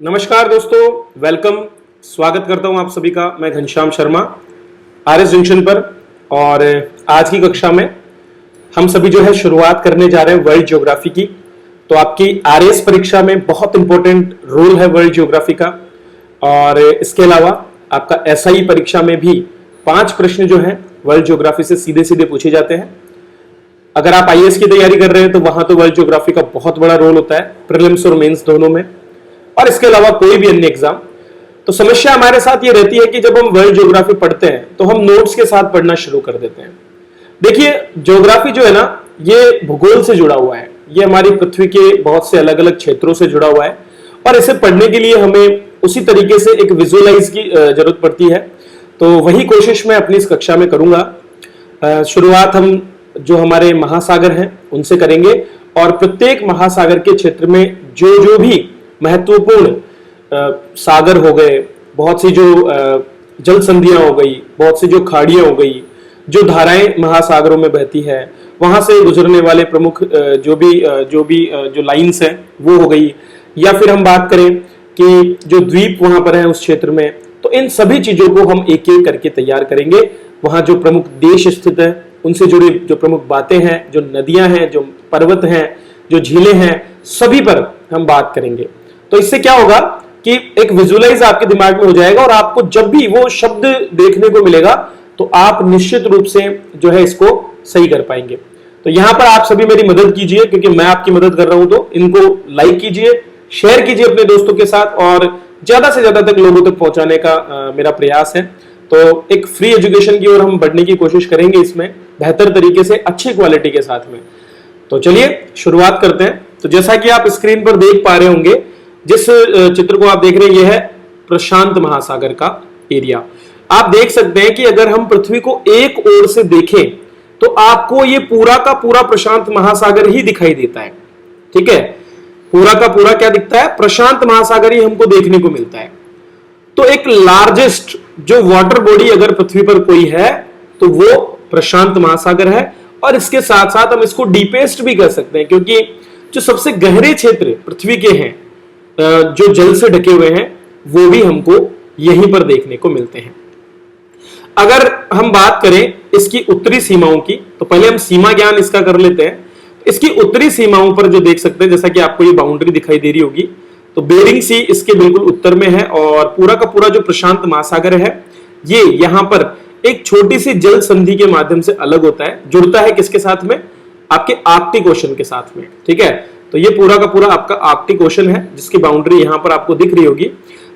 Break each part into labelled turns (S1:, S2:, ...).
S1: नमस्कार दोस्तों, वेलकम। स्वागत करता हूं आप सभी का। मैं घनश्याम शर्मा, आरएस जंक्शन पर। और आज की कक्षा में हम सभी जो है शुरुआत करने जा रहे हैं वर्ल्ड ज्योग्राफी की। तो आपकी आरएस परीक्षा में बहुत इंपॉर्टेंट रोल है वर्ल्ड ज्योग्राफी का। और इसके अलावा आपका एसआई परीक्षा में भी 5 प्रश्न जो है वर्ल्ड ज्योग्राफी से सीधे सीधे पूछे जाते हैं। अगर आप आईएएस की तैयारी कर रहे हैं तो वहां तो वर्ल्ड ज्योग्राफी का बहुत बड़ा रोल होता है, प्रीलिम्स और मेंस दोनों में। और इसके अलावा कोई भी अन्य एग्जाम। तो समस्या हमारे साथ ये रहती है कि जब हम वर्ल्ड ज्योग्राफी पढ़ते हैं तो हम नोट्स के साथ पढ़ना शुरू कर देते हैं। देखिए, ज्योग्राफी जो है ना, ये भूगोल से जुड़ा हुआ है। ये हमारी पृथ्वी के बहुत से अलग अलग क्षेत्रों से जुड़ा हुआ है। और इसे पढ़ने के लिए हमें उसी तरीके से एक विजुअलाइज की जरूरत पड़ती है। तो वही कोशिश मैं अपनी इस कक्षा में करूंगा। शुरुआत हम जो हमारे महासागर हैं उनसे करेंगे। और प्रत्येक महासागर के क्षेत्र में जो भी महत्वपूर्ण सागर हो गए, बहुत सी जो जल संधियां हो गई, बहुत सी जो खाड़ियां हो गई, जो धाराएं महासागरों में बहती है, वहां से गुजरने वाले प्रमुख जो लाइंस हैं वो हो गई। या फिर हम बात करें कि जो द्वीप वहां पर है उस क्षेत्र में, तो इन सभी चीजों को हम एक एक करके तैयार करेंगे। वहां जो प्रमुख देश स्थित है उनसे जुड़ी जो प्रमुख बातें हैं, जो नदियां हैं, जो पर्वत हैं, जो झीलें हैं, सभी पर हम बात करेंगे। तो इससे क्या होगा कि एक विजुअलाइज आपके दिमाग में हो जाएगा और आपको जब भी वो शब्द देखने को मिलेगा तो आप निश्चित रूप से जो है इसको सही कर पाएंगे। तो यहां पर आप सभी मेरी मदद कीजिए, क्योंकि मैं आपकी मदद कर रहा हूं। तो इनको लाइक कीजिए, शेयर कीजिए अपने दोस्तों के साथ और ज्यादा से ज्यादा तक लोगों तक पहुंचाने का मेरा प्रयास है। तो एक फ्री एजुकेशन की ओर हम बढ़ने की कोशिश करेंगे, इसमें बेहतर तरीके से, अच्छी क्वालिटी के साथ में। तो चलिए शुरुआत करते हैं। तो जैसा कि आप स्क्रीन पर देख पा रहे होंगे, जिस चित्र को आप देख रहे हैं यह है प्रशांत महासागर का एरिया। आप देख सकते हैं कि अगर हम पृथ्वी को एक ओर से देखें तो आपको यह पूरा का पूरा प्रशांत महासागर ही दिखाई देता है। ठीक है, पूरा का पूरा क्या दिखता है? प्रशांत महासागर ही हमको देखने को मिलता है। तो एक लार्जेस्ट जो वाटर बॉडी अगर पृथ्वी पर कोई है तो वो प्रशांत महासागर है। और इसके साथ साथ हम इसको डीपेस्ट भी कर सकते हैं, क्योंकि जो सबसे गहरे क्षेत्र पृथ्वी के हैं, जो जल से ढके हुए हैं, वो भी हमको यहीं पर देखने को मिलते हैं। अगर हम बात करें इसकी उत्तरी सीमाओं की, तो पहले हम सीमा ज्ञान इसका कर लेते हैं। इसकी उत्तरी सीमाओं पर जो देख सकते हैं, जैसा कि आपको ये बाउंड्री दिखाई दे रही होगी, तो बेरिंग सी इसके बिल्कुल उत्तर में है। और पूरा का पूरा जो प्रशांत महासागर है ये यहां पर एक छोटी सी जल संधि के माध्यम से अलग होता है, जुड़ता है किसके साथ में? आपके आर्कटिक ओशन के साथ में। ठीक है, तो ये पूरा का पूरा आपका आर्कटिक ओशन है, जिसकी बाउंड्री यहां पर आपको दिख रही होगी।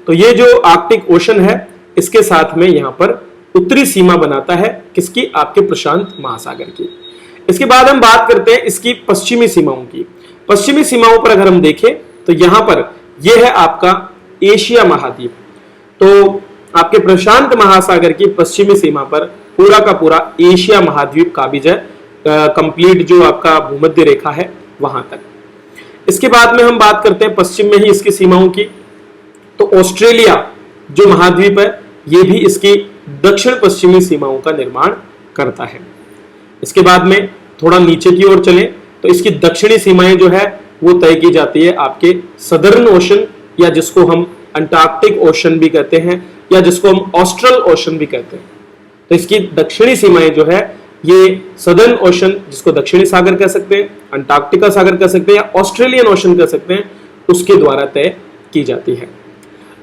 S1: तो ये जो आर्कटिक ओशन है इसके साथ में यहां पर उत्तरी सीमा बनाता है किसकी? आपके प्रशांत महासागर की। इसके बाद हम बात करते हैं इसकी पश्चिमी सीमाओं की। पश्चिमी सीमाओं पर अगर हम देखें तो यहां पर यह है आपका एशिया महाद्वीप। तो आपके प्रशांत महासागर की पश्चिमी सीमा पर पूरा का पूरा एशिया महाद्वीप काबिज है, कंप्लीट जो आपका भूमध्य रेखा है वहां तक। इसके बाद में हम बात करते हैं पश्चिम में ही इसकी सीमाओं की। तो ऑस्ट्रेलिया जो महाद्वीप है ये भी इसकी दक्षिण पश्चिमी सीमाओं का निर्माण करता है। इसके बाद में थोड़ा नीचे की ओर चलें तो इसकी दक्षिणी सीमाएं जो है वो तय की जाती है आपके सदर्न ओशन, या जिसको हम अंटार्कटिक ओशन भी कहते हैं, या जिसको हम ऑस्ट्रल ओशन भी कहते हैं। तो इसकी दक्षिणी सीमाएं जो है ये सदर्न ओशन, जिसको दक्षिणी सागर कह सकते हैं, अंटार्कटिका सागर कह सकते हैं, या ऑस्ट्रेलियन ओशन कह सकते हैं, उसके द्वारा तय की जाती है।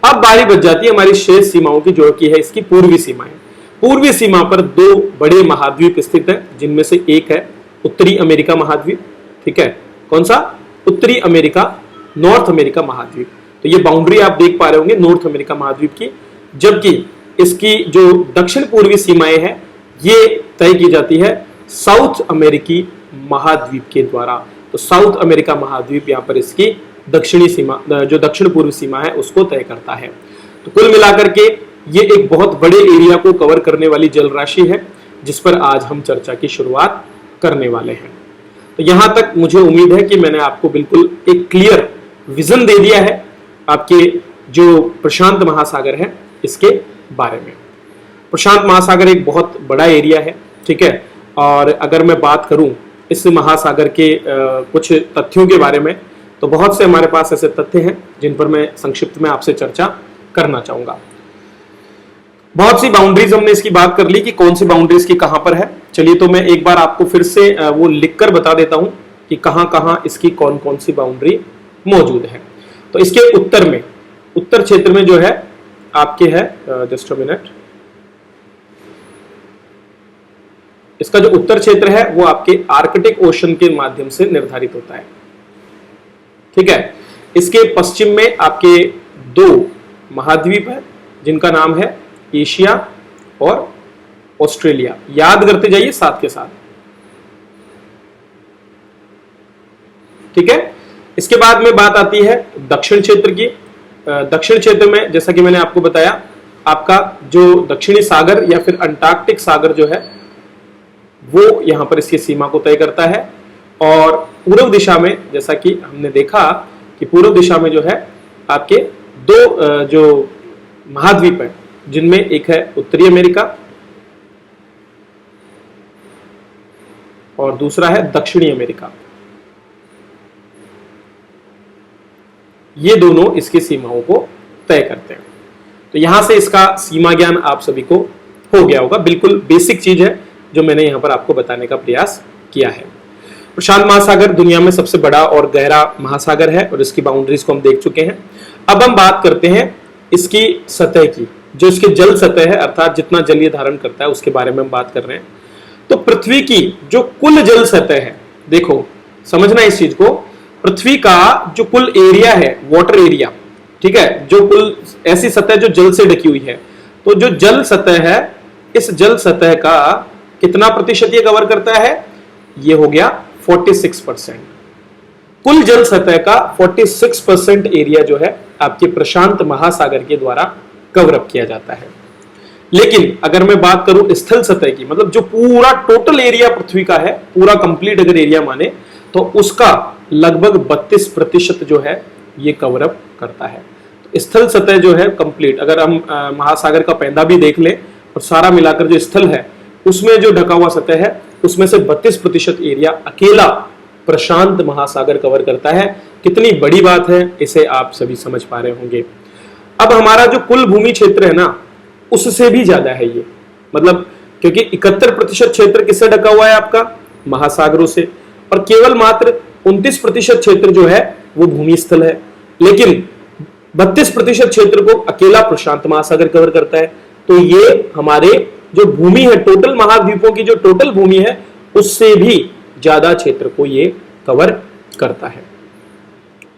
S1: अब बारी बच जाती है हमारी शेष सीमाओं की, जो कि है इसकी पूर्वी सीमाएं। पूर्वी सीमा पर 2 बड़े महाद्वीप स्थित है, जिनमें से एक है उत्तरी अमेरिका महाद्वीप। ठीक है, कौन सा? उत्तरी अमेरिका, नॉर्थ अमेरिका महाद्वीप। तो ये बाउंड्री आप देख पा रहे होंगे नॉर्थ अमेरिका महाद्वीप की। जबकि इसकी जो दक्षिण पूर्वी सीमाएं हैं ये तय की जाती है साउथ अमेरिकी महाद्वीप के द्वारा। तो साउथ अमेरिका महाद्वीप यहां पर इसकी दक्षिणी सीमा, जो दक्षिण पूर्व सीमा है, उसको तय करता है। तो कुल मिलाकर के ये एक बहुत बड़े एरिया को कवर करने वाली जल राशि है, जिस पर आज हम चर्चा की शुरुआत करने वाले हैं। तो यहां तक मुझे उम्मीद है कि मैंने आपको बिल्कुल एक क्लियर विजन दे दिया है आपके जो प्रशांत महासागर है इसके बारे में। प्रशांत महासागर एक बहुत बड़ा एरिया है। ठीक है, और अगर मैं बात करूं इस महासागर के कुछ तथ्यों के बारे में, तो बहुत से हमारे पास ऐसे तथ्य हैं जिन पर मैं संक्षिप्त में आपसे चर्चा करना चाहूंगा। बहुत सी बाउंड्रीज हमने इसकी बात कर ली कि कौन सी बाउंड्रीज की कहां पर है। चलिए तो मैं एक बार आपको फिर से वो लिखकर बता देता हूं कि कहां कहां इसकी कौन कौन सी बाउंड्री मौजूद है। तो इसके उत्तर में, उत्तर क्षेत्र में जो है आपके है, जस्ट अ मिनट, इसका जो उत्तर क्षेत्र है वो आपके आर्कटिक ओशन के माध्यम से निर्धारित होता है। ठीक है। इसके पश्चिम में आपके दो महाद्वीप है जिनका नाम है एशिया और ऑस्ट्रेलिया। याद करते जाइए साथ के साथ। ठीक है। इसके बाद में बात आती है दक्षिण क्षेत्र की। दक्षिण क्षेत्र में जैसा कि मैंने आपको बताया, आपका जो दक्षिणी सागर या फिर अंटार्कटिक सागर जो है वो यहां पर इसकी सीमा को तय करता है। और पूर्व दिशा में जैसा कि हमने देखा कि पूर्व दिशा में जो है आपके दो जो महाद्वीप है जिनमें एक है उत्तरी अमेरिका और दूसरा है दक्षिणी अमेरिका। ये दोनों इसकी सीमाओं को तय करते हैं। तो यहां से इसका सीमा ज्ञान आप सभी को हो गया होगा। बिल्कुल बेसिक चीज है जो मैंने यहां पर आपको बताने का प्रयास किया है। प्रशांत महासागर दुनिया में सबसे बड़ा और गहरा महासागर है और इसकी बाउंड्रीज को हम देख चुके हैं। अब हम बात करते हैं इसकी सतह की, जो इसकी जल सतह है, अर्थात जितना जल ये धारण करता है उसके बारे में हम बात कर रहे हैं। तो पृथ्वी की जो कुल जल सतह है, देखो समझना इस चीज को, पृथ्वी का जो कुल एरिया है, वाटर एरिया, ठीक है, जो कुल ऐसी सतह जो जल से ढकी हुई है, तो जो जल सतह है, इस जल सतह का कितना प्रतिशत ये कवर करता है? ये हो गया 46%। कुल जल सतह का 46% एरिया जो है आपके प्रशांत महासागर के द्वारा कवर अप किया जाता है। लेकिन अगर मैं बात करूं स्थल सतह की, मतलब जो पूरा टोटल एरिया पृथ्वी का है, पूरा कंप्लीट अगर एरिया माने, तो उसका लगभग 32% जो है ये कवर अप करता है। तो स्थल सतह जो है कंप्लीट, अगर हम महासागर का पैंदा भी देख लें और सारा मिलाकर जो स्थल है उसमें जो ढका हुआ सतह है उसमें से 32% एरिया अकेला प्रशांत महासागर कवर करता है। कितनी बड़ी बात है, इसे आप सभी समझ पा रहे होंगे। अब हमारा जो कुल भूमि क्षेत्र है ना, उससे भी ज्यादा है ये, मतलब क्योंकि 71% क्षेत्र किससे ढका हुआ है आपका? महासागरों से, और केवल मात्र 29% क्षेत्र जो है वो भूमि स्थल है। लेकिन 32% क्षेत्र को अकेला प्रशांत महासागर कवर करता है। तो ये हमारे जो भूमि है, टोटल महाद्वीपों की जो टोटल भूमि है, उससे भी ज्यादा क्षेत्र को ये कवर करता है।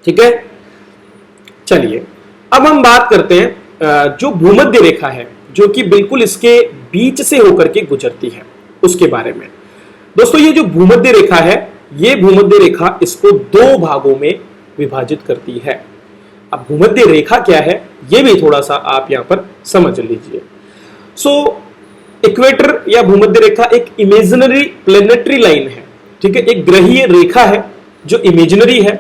S1: ठीक है। चलिए अब हम बात करते हैं जो भूमध्य रेखा है, जो कि बिल्कुल इसके बीच से होकर के गुजरती है, उसके बारे में। दोस्तों ये जो भूमध्य रेखा है, ये भूमध्य रेखा इसको दो भागों में विभाजित करती है। अब भूमध्य रेखा क्या है ये भी थोड़ा सा आप यहां पर समझ लीजिए। इक्वेटर या भूमध्य रेखा एक इमेजिनरी प्लेनेटरी लाइन है। ठीक है, एक ग्रहीय रेखा है जो इमेजिनरी है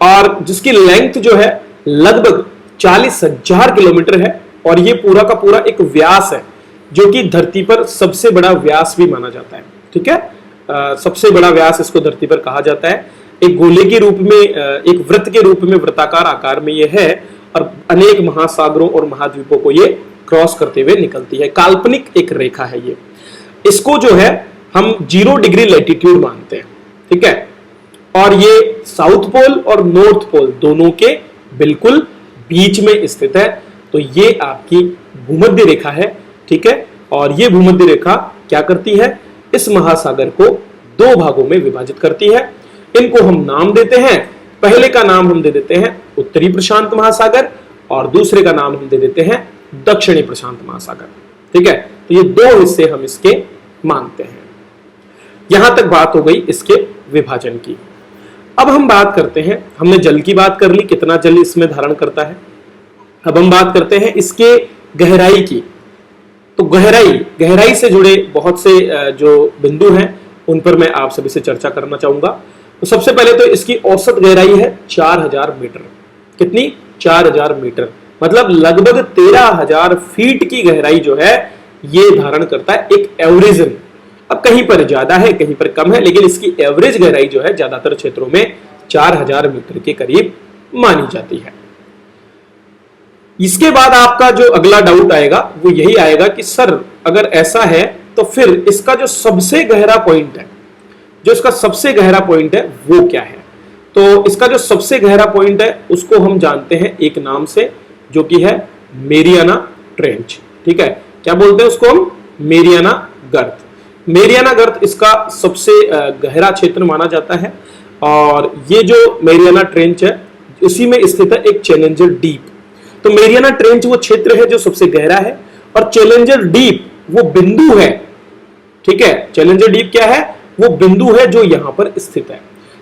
S1: और जिसकी लेंथ जो है लगभग 40,000 किलोमीटर है। और ये पूरा का पूरा एक व्यास है जो कि धरती पर सबसे बड़ा व्यास भी माना जाता है। ठीक है, सबसे बड़ा व्यास इसको धरती पर कहा जाता है। एक गोले के रूप में, एक वृत्त के रूप में, वृत्ताकार आकार में ये है और अनेक महासागरों और महाद्वीपों को ये क्रॉस करते हुए निकलती है। काल्पनिक एक रेखा है ये। इसको जो है हम 0 डिग्री लैटिट्यूड मानते हैं। ठीक है, और ये साउथ पोल और नॉर्थ पोल दोनों के बिल्कुल बीच में स्थित है। तो ये आपकी भूमध्य रेखा है। ठीक है, और ये भूमध्य रेखा क्या करती है? इस महासागर को दो भागों में विभाजित करती है। इनको हम नाम देते हैं, पहले का नाम हम दे देते हैं उत्तरी प्रशांत महासागर और दूसरे का नाम हम दे देते हैं दक्षिणी प्रशांत महासागर। ठीक है, तो ये दो हिस्से हम इसके मानते हैं। यहां तक बात हो गई इसके विभाजन की। अब हम बात करते हैं, हमने जल की बात कर ली, कितना जल इसमें धारण करता है। अब हम बात करते हैं इसके गहराई की। तो गहराई से जुड़े बहुत से जो बिंदु हैं उन पर मैं आप सभी से चर्चा करना चाहूंगा। तो सबसे पहले तो इसकी औसत गहराई है 4000 मीटर। कितनी? 4000 मीटर, मतलब लगभग 13,000 फीट की गहराई जो है ये धारण करता है एक एवरेज में। अब कहीं पर ज्यादा है, कहीं पर कम है, लेकिन इसकी एवरेज गहराई जो है ज्यादातर क्षेत्रों में 4000 मीटर के करीब मानी जाती है। इसके बाद आपका जो अगला डाउट आएगा वो यही आएगा कि सर अगर ऐसा है तो फिर इसका जो सबसे गहरा पॉइंट है, जो इसका सबसे गहरा पॉइंट है वो क्या है? तो इसका जो सबसे गहरा पॉइंट है उसको हम जानते हैं एक नाम से, जो कि है मेरियाना ट्रेंच। ठीक है, क्या बोलते हैं उसको हम? मेरियाना गर्त। मेरियाना गर्त इसका सबसे गहरा क्षेत्र माना जाता है और ये जो मेरियाना ट्रेंच है उसी में स्थित है एक चैलेंजर डीप। तो मेरियाना ट्रेंच वो क्षेत्र है जो सबसे गहरा है और चैलेंजर डीप वो बिंदु है। ठीक है, चैलेंजर डीप क्या है? वो बिंदु है जो यहां पर स्थित है।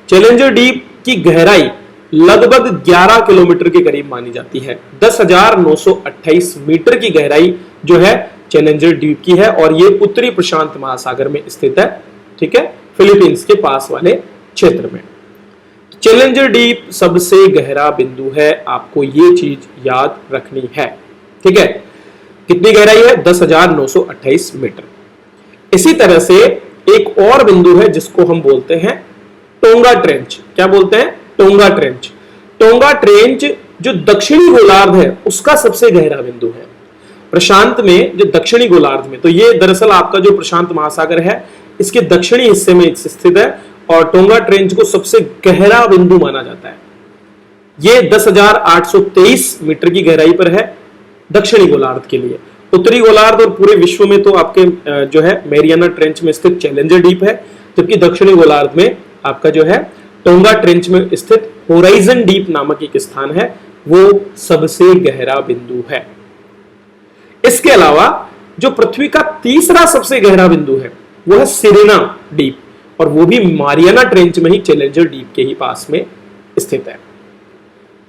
S1: चैलेंजर डीप की गहराई लगभग 11 किलोमीटर के करीब मानी जाती है। 10,928 मीटर की गहराई जो है चैलेंजर डीप की है और ये उत्तरी प्रशांत महासागर में स्थित है। ठीक है, फिलीपींस के पास वाले क्षेत्र में। चैलेंजर डीप सबसे गहरा बिंदु है, आपको ये चीज याद रखनी है। ठीक है, कितनी गहराई है? 10,928 मीटर। इसी तरह से एक और बिंदु है जिसको हम बोलते हैं टोंगा ट्रेंच। क्या बोलते हैं? टोंगा ट्रेंच। टोंगा ट्रेंच जो दक्षिणी गोलार्ध है उसका सबसे गहरा बिंदु है प्रशांत में, जो दक्षिणी गोलार्ध में। तो ये दरअसल आपका जो प्रशांत महासागर है इसके दक्षिणी हिस्से में स्थित है और टोंगा ट्रेंच को सबसे गहरा बिंदु माना जाता है। ये 10,823 मीटर की गहराई पर है दक्षिणी गोलार्ध के लिए। उत्तरी गोलार्ध और पूरे विश्व में तो आपके जो है मेरियाना ट्रेंच में स्थित चैलेंजर डीप है, जबकि दक्षिणी गोलार्ध में आपका जो है टोंगा ट्रेंच में स्थित होराइजन डीप नामक एक स्थान है, वो सबसे गहरा बिंदु है। इसके अलावा जो पृथ्वी का तीसरा सबसे गहरा बिंदु है वो है सिरेना डीप और वो भी मारियाना ट्रेंच में ही चैलेंजर डीप के ही पास में स्थित है।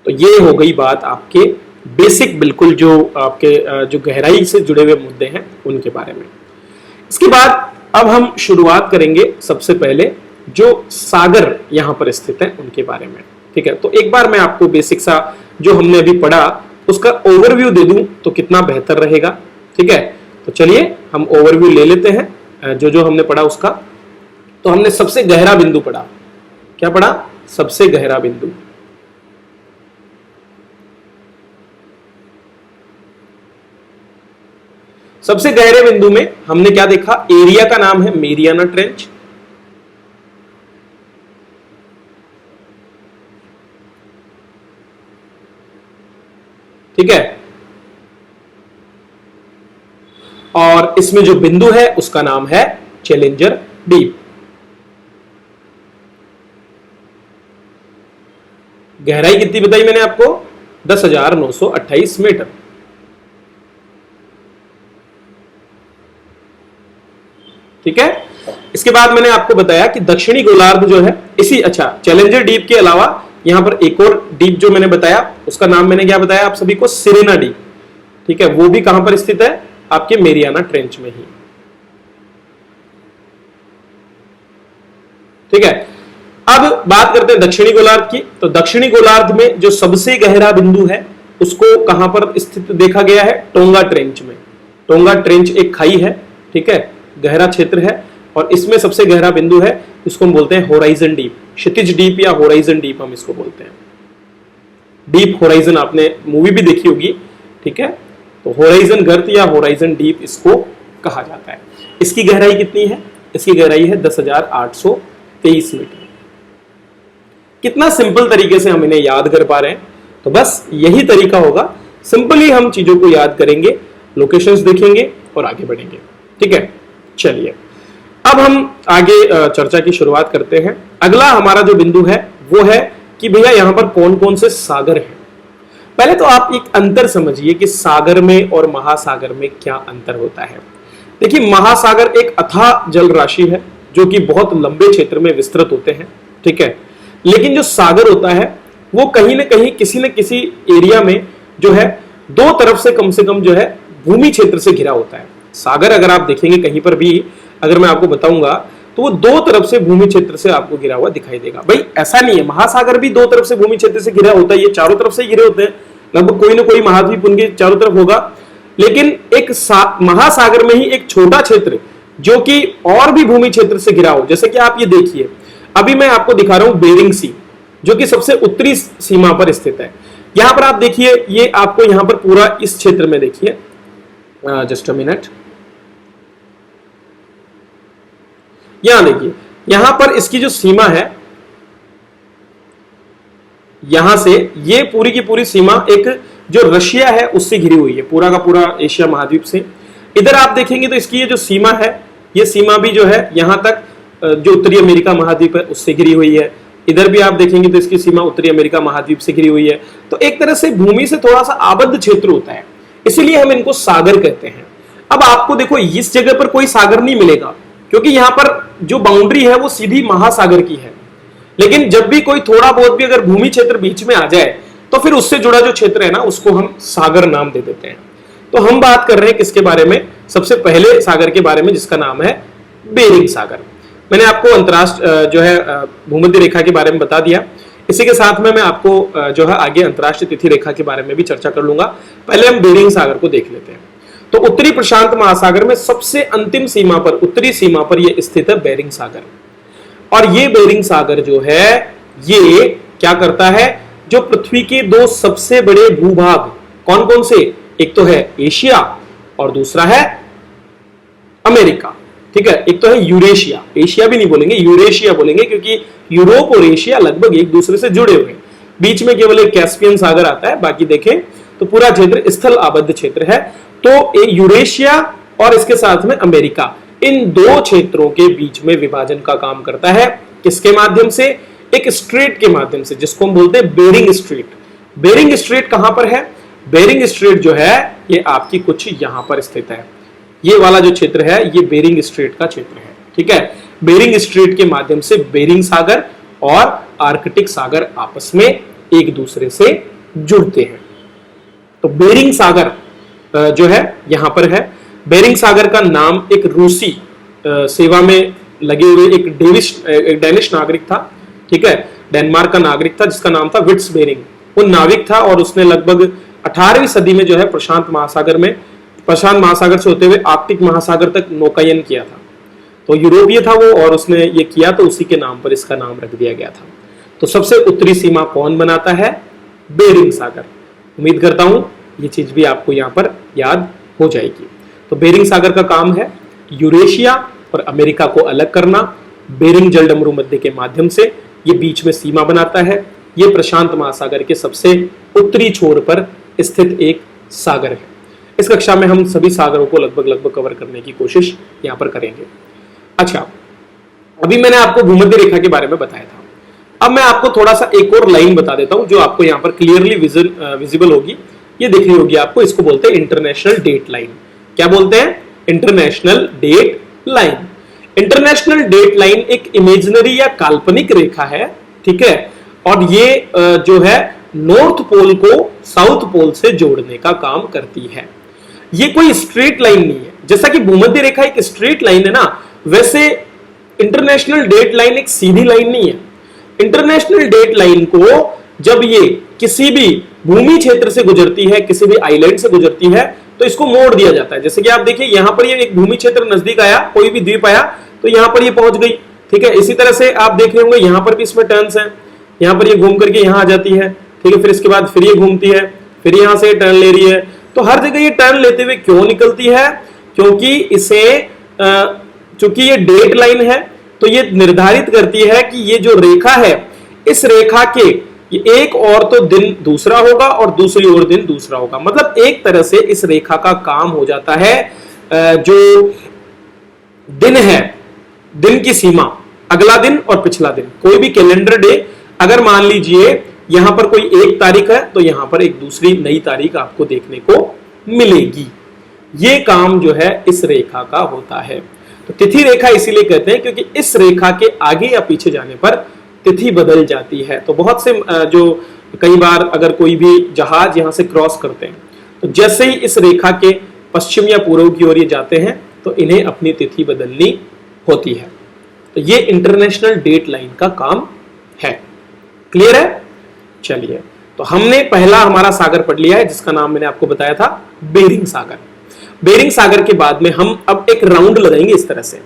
S1: तो ये हो गई बात आपके बेसिक, बिल्कुल जो आपके जो गहराई से जुड़े हुए मुद्दे हैं उनके बारे में। इसके बाद अब हम शुरुआत करेंगे सबसे पहले जो सागर यहां पर स्थित है उनके बारे में। ठीक है, तो एक बार मैं आपको बेसिक सा जो हमने अभी पढ़ा उसका ओवरव्यू दे दूं तो कितना बेहतर रहेगा। ठीक है, तो चलिए हम ओवरव्यू ले लेते हैं जो जो हमने पढ़ा उसका। तो हमने सबसे गहरा बिंदु पढ़ा। क्या पढ़ा? सबसे गहरा बिंदु। सबसे गहरे बिंदु में हमने क्या देखा? एरिया का नाम है मेरियाना ट्रेंच। ठीक है, और इसमें जो बिंदु है उसका नाम है चैलेंजर डीप। गहराई कितनी बताई मैंने आपको? 10,928 मीटर। ठीक है, इसके बाद मैंने आपको बताया कि दक्षिणी गोलार्ध जो है इसी, अच्छा, चैलेंजर डीप के अलावा यहां पर एक और डीप जो मैंने बताया उसका नाम मैंने क्या बताया आप सभी को? Serena deep. ठीक है, वो भी कहां पर स्थित है? आपके मेरियाना ट्रेंच में ही। ठीक है, अब बात करते हैं दक्षिणी गोलार्ध की। तो दक्षिणी गोलार्ध में जो सबसे गहरा बिंदु है उसको कहां पर स्थित देखा गया है? टोंगा ट्रेंच में। टोंगा ट्रेंच एक खाई है, ठीक है, गहरा क्षेत्र है और इसमें सबसे गहरा बिंदु है, इसको हम बोलते हैं होराइजन डीप, क्षितिज डीप या होराइजन डीप हम इसको बोलते हैं। डीप होराइजन आपने मूवी भी देखी होगी। ठीक है, तो होराइजन गर्त या होराइजन डीप इसको कहा जाता है। इसकी गहराई कितनी है? इसकी गहराई है 10,823 मीटर। कितना सिंपल तरीके से हम इन्हें याद कर पा रहे हैं। तो बस यही तरीका होगा, सिंपली हम चीजों को याद करेंगे, लोकेशंस देखेंगे और आगे बढ़ेंगे। ठीक है, चलिए अब हम आगे चर्चा की शुरुआत करते हैं। अगला हमारा जो बिंदु है वो है कि भैया यहां पर कौन कौन से सागर हैं। पहले तो आप एक अंतर समझिए कि सागर में और महासागर में क्या अंतर होता है। देखिए, महासागर एक अथाह जल राशि है जो कि बहुत लंबे क्षेत्र में विस्तृत होते हैं। ठीक है, लेकिन जो सागर होता है वो कहीं ना कहीं किसी न किसी एरिया में जो है दो तरफ से कम जो है भूमि क्षेत्र से घिरा होता है। सागर अगर आप देखेंगे कहीं पर भी, अगर मैं आपको बताऊंगा तो वो दो तरफ से भूमि क्षेत्र से आपको घिरा हुआ दिखाई देगा। भाई ऐसा नहीं है, महासागर भी दो तरफ से भूमि क्षेत्र से घिरा होता है, ये चारों तरफ से घिरे होते हैं, लगभग कोई ना कोई महाद्वीप उनके चारों तरफ होगा। लेकिन एक महासागर में ही एक छोटा क्षेत्र जो कि और भी भूमि क्षेत्र से घिरा हो, जैसे कि आप ये देखिए, अभी मैं आपको दिखा रहा हूं बेरिंग सी। जो कि सबसे उत्तरी सीमा पर स्थित है। यहां पर आप देखिए, ये आपको यहां पर पूरा इस क्षेत्र में देखिए, जस्ट अ मिनट, यहां देखिए, यहां पर इसकी जो सीमा है, यहां से ये पूरी की पूरी सीमा एक जो रशिया है उससे घिरी हुई है, पूरा का पूरा एशिया महाद्वीप से। इधर आप देखेंगे तो इसकी ये जो सीमा है, ये सीमा भी जो है यहां तक जो उत्तरी अमेरिका महाद्वीप है उससे घिरी हुई है। इधर भी आप देखेंगे तो इसकी सीमा उत्तरी अमेरिका महाद्वीप से घिरी हुई है। तो एक तरह से भूमि से थोड़ा सा आबद्ध क्षेत्र होता है, इसीलिए हम इनको सागर कहते हैं। अब आपको देखो, इस जगह पर कोई सागर नहीं मिलेगा, क्योंकि यहां पर जो बाउंड्री है वो सीधी महासागर की है। लेकिन जब भी कोई थोड़ा बहुत भी अगर भूमि क्षेत्र बीच में आ जाए, तो फिर उससे जुड़ा जो क्षेत्र है ना, उसको हम सागर नाम दे देते हैं। तो हम बात कर रहे हैं किसके बारे में? सबसे पहले सागर के बारे में, जिसका नाम है बेरिंग सागर। मैंने आपको अंतरराष्ट्रीय जो है भूमध्य रेखा के बारे में बता दिया। इसी के साथ में मैं आपको जो है आगे अंतरराष्ट्रीय तिथि रेखा के बारे में भी चर्चा कर लूंगा। पहले हम बेरिंग सागर को देख लेते हैं। तो उत्तरी प्रशांत महासागर में सबसे अंतिम सीमा पर, उत्तरी सीमा पर यह स्थित है बेरिंग सागर। और ये बेरिंग सागर जो है, ये क्या करता है? जो पृथ्वी के दो सबसे बड़े भूभाग कौन कौन से? एक तो है एशिया और दूसरा है अमेरिका, ठीक है। एक तो है यूरेशिया, एशिया भी नहीं बोलेंगे, यूरेशिया बोलेंगे, क्योंकि यूरोप और एशिया लगभग एक दूसरे से जुड़े हुए हैं। बीच में केवल एक कैस्पियन सागर आता है, बाकी देखें तो पूरा क्षेत्र स्थल आबद्ध क्षेत्र है। तो यूरेशिया और इसके साथ में अमेरिका, इन दो क्षेत्रों के बीच में विभाजन का काम करता है। किसके माध्यम से? एक स्ट्रेट के माध्यम से, जिसको हम बोलते हैं बेरिंग स्ट्रेट। बेरिंग स्ट्रेट कहां पर है? बेरिंग स्ट्रेट जो है ये आपकी कुछ यहां पर स्थित है। ये वाला जो क्षेत्र है ये बेरिंग स्ट्रेट का क्षेत्र है, ठीक है। बेरिंग स्ट्रेट के माध्यम से बेरिंग सागर और आर्कटिक सागर आपस में एक दूसरे से जुड़ते हैं। तो बेरिंग सागर जो है यहां पर है। बेरिंग सागर का नाम एक रूसी सेवा में लगे हुए एक डेनिश नागरिक था, ठीक है, डेनमार्क का नागरिक था, जिसका नाम था विट्स बेरिंग। वो नाविक था और उसने लगभग 18वीं सदी में जो है प्रशांत महासागर से होते हुए आर्कटिक महासागर तक नौकायन किया था। तो यूरोपीय था वो, और उसने ये किया तो उसी के नाम पर इसका नाम रख दिया गया था। तो सबसे उत्तरी सीमा कौन बनाता है? बेरिंग सागर। उम्मीद करता हूं ये चीज भी आपको यहां पर याद हो जाएगी। तो बेरिंग सागर का काम है यूरेशिया और अमेरिका को अलग करना। बेरिंग जलडमरू मध्य के माध्यम से ये बीच में सीमा बनाता है। ये प्रशांत महासागर के सबसे उत्तरी छोर पर स्थित एक सागर है। इस कक्षा में हम सभी सागरों को लगभग कवर करने की कोशिश यहां पर करेंगे। अच्छा, अभी मैंने आपको भूमध्य रेखा के बारे में बताया था। अब मैं आपको थोड़ा सा एक और लाइन बता देता हूं जो आपको यहां पर क्लियरली विजिबल होगी। ये दिख रही होगी आपको, इसको बोलते हैं इंटरनेशनल डेट लाइन। क्या बोलते हैं? International date line. International date line एक इमेजिनरी या काल्पनिक रेखा है, ठीक है, और ये जो है नॉर्थ पोल को साउथ पोल से जोड़ने का काम करती है। ये कोई स्ट्रेट लाइन नहीं है। जैसा कि भूमध्य रेखा एक स्ट्रेट लाइन है ना, वैसे इंटरनेशनल डेट लाइन एक सीधी लाइन नहीं है। इंटरनेशनल डेट लाइन को जब ये किसी भी भूमि क्षेत्र से गुजरती है, किसी भी आइलैंड से गुजरती है, तो इसको मोड़ दिया जाता है। जैसे कि आप देखिए यहां पर ये एक भूमि क्षेत्र नजदीक आया, कोई भी द्वीप आया तो यहां पर ये पहुंच गई, ठीक है। इसी तरह से आप देख रहे होंगे यहां पर भी इसमें टर्न्स हैं, यहां पर ये घूम करके यहां आ जाती है, ठीक है, फिर इसके बाद फिर ये घूमती है, फिर यहां से टर्न ले रही है। तो हर जगह ये टर्न लेते हुए क्यों निकलती है? क्योंकि इसे चूंकि ये डेट लाइन है तो ये निर्धारित करती है कि ये जो रेखा है, इस रेखा के एक ओर तो दिन दूसरा होगा और दूसरी ओर दिन दूसरा होगा। मतलब एक तरह से इस रेखा का काम हो जाता है, जो दिन है, दिन की सीमा, अगला दिन और पिछला दिन, कोई भी कैलेंडर डे, अगर मान लीजिए यहां पर कोई एक तारीख है तो यहां पर एक दूसरी नई तारीख आपको देखने को मिलेगी। ये काम जो है इस रेखा का होता है। तो तिथि रेखा इसीलिए कहते हैं क्योंकि इस रेखा के आगे या पीछे जाने पर तिथि बदल जाती है। तो बहुत से जो कई बार अगर कोई भी जहाज यहां से क्रॉस करते हैं तो जैसे ही इस रेखा के पश्चिम या पूर्व की ओर ये जाते हैं तो इन्हें अपनी तिथि बदलनी होती है। तो ये इंटरनेशनल डेट लाइन का काम है। क्लियर है? चलिए, तो हमने पहला हमारा सागर पढ़ लिया है जिसका नाम मैंने आपको बताया था बेरिंग सागर। बेरिंग सागर के बाद में हम अब एक राउंड लगाएंगे, इस तरह से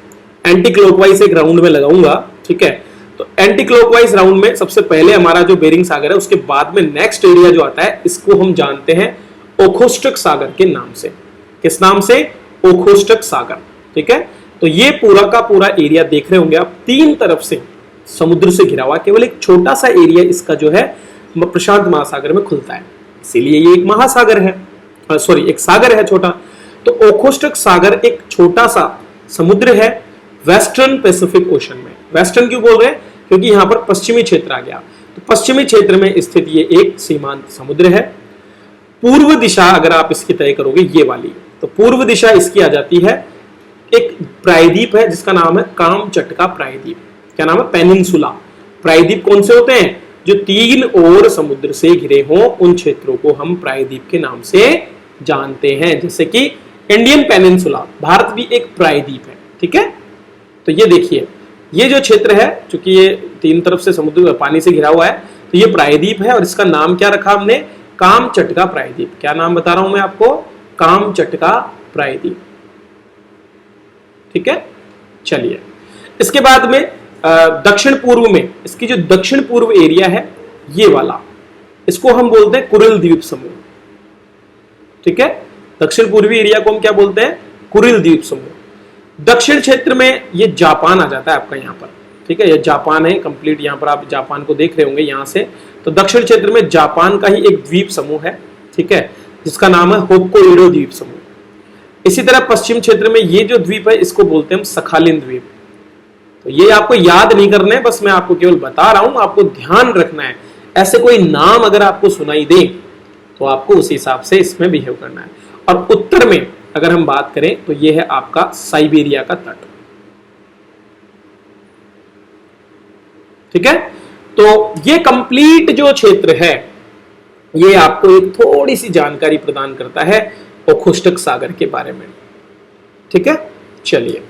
S1: एंटी क्लॉकवाइज एक राउंड में लगाऊंगा, ठीक है। तो एंटी क्लॉकवाइज राउंड में सबसे पहले हमारा जो बेरिंग सागर है, उसके बाद में नेक्स्ट एरिया जो आता है इसको हम जानते हैं ओखोस्टक सागर के नाम से। किस नाम से? ओखोस्टक सागर। ठीक है, तो ये पूरा का पूरा एरिया देख रहे होंगे आप, तीन तरफ से समुद्र से घिरा हुआ, केवल एक छोटा सा एरिया इसका जो है प्रशांत महासागर में खुलता है, इसीलिए ये एक महासागर है, सॉरी एक सागर है छोटा। तो ओखोस्टक सागर एक छोटा सा समुद्र है वेस्टर्न पैसिफिक ओशन में। वेस्टर्न क्यों बोल रहे हैं? क्योंकि यहां पर पश्चिमी क्षेत्र आ गया, तो पश्चिमी क्षेत्र में स्थित ये एक सीमांत समुद्र है। पूर्व दिशा अगर आप इसकी तय करोगे ये वाली, तो पूर्व दिशा इसकी आ जाती है, एक प्रायद्वीप है जिसका नाम है कामचटका प्रायद्वीप। क्या नाम है? पेनिनसुला। प्रायद्वीप कौन से होते हैं? जो तीन ओर समुद्र से घिरे हों, उन क्षेत्रों को हम प्रायद्वीप के नाम से जानते हैं। जैसे कि इंडियन पेनिनसुला, भारत भी एक प्रायद्वीप है। ठीक है, तो ये देखिए, ये जो क्षेत्र है, चूंकि ये तीन तरफ से समुद्र पानी से घिरा हुआ है, तो ये प्रायद्वीप है और इसका नाम क्या रखा हमने? कामचटका प्रायद्वीप। क्या नाम बता रहा हूं मैं आपको? कामचटका प्रायद्वीप। ठीक है, चलिए इसके बाद में दक्षिण पूर्व में, इसकी जो दक्षिण पूर्व एरिया है ये वाला, इसको हम बोलते हैं कुरिल द्वीप समूह। ठीक है, दक्षिण पूर्वी एरिया को हम क्या बोलते हैं? कुरिल द्वीप समूह। दक्षिण क्षेत्र में ये जापान आ जाता है आपका यहाँ पर। ठीक है, ये जापान है कंप्लीट, यहाँ पर आप जापान को देख रहे होंगे यहाँ से। तो दक्षिण क्षेत्र में जापान का ही एक द्वीप समूह है, ठीक है, जिसका नाम है होक्काइडो द्वीप समूह। इसी तरह पश्चिम क्षेत्र में ये जो द्वीप है इसको बोलते हैं हम सखालिन द्वीप। तो ये आपको याद नहीं करना है, बस मैं आपको केवल बता रहा हूं, आपको ध्यान रखना है। ऐसे कोई नाम अगर आपको सुनाई दे तो आपको उस हिसाब से इसमें बिहेव करना है। और उत्तर में अगर हम बात करें तो ये है आपका साइबेरिया का तट। ठीक है, तो ये कंप्लीट जो क्षेत्र है ये आपको एक थोड़ी सी जानकारी प्रदान करता है ओखोस्टक सागर के बारे में। ठीक है, चलिए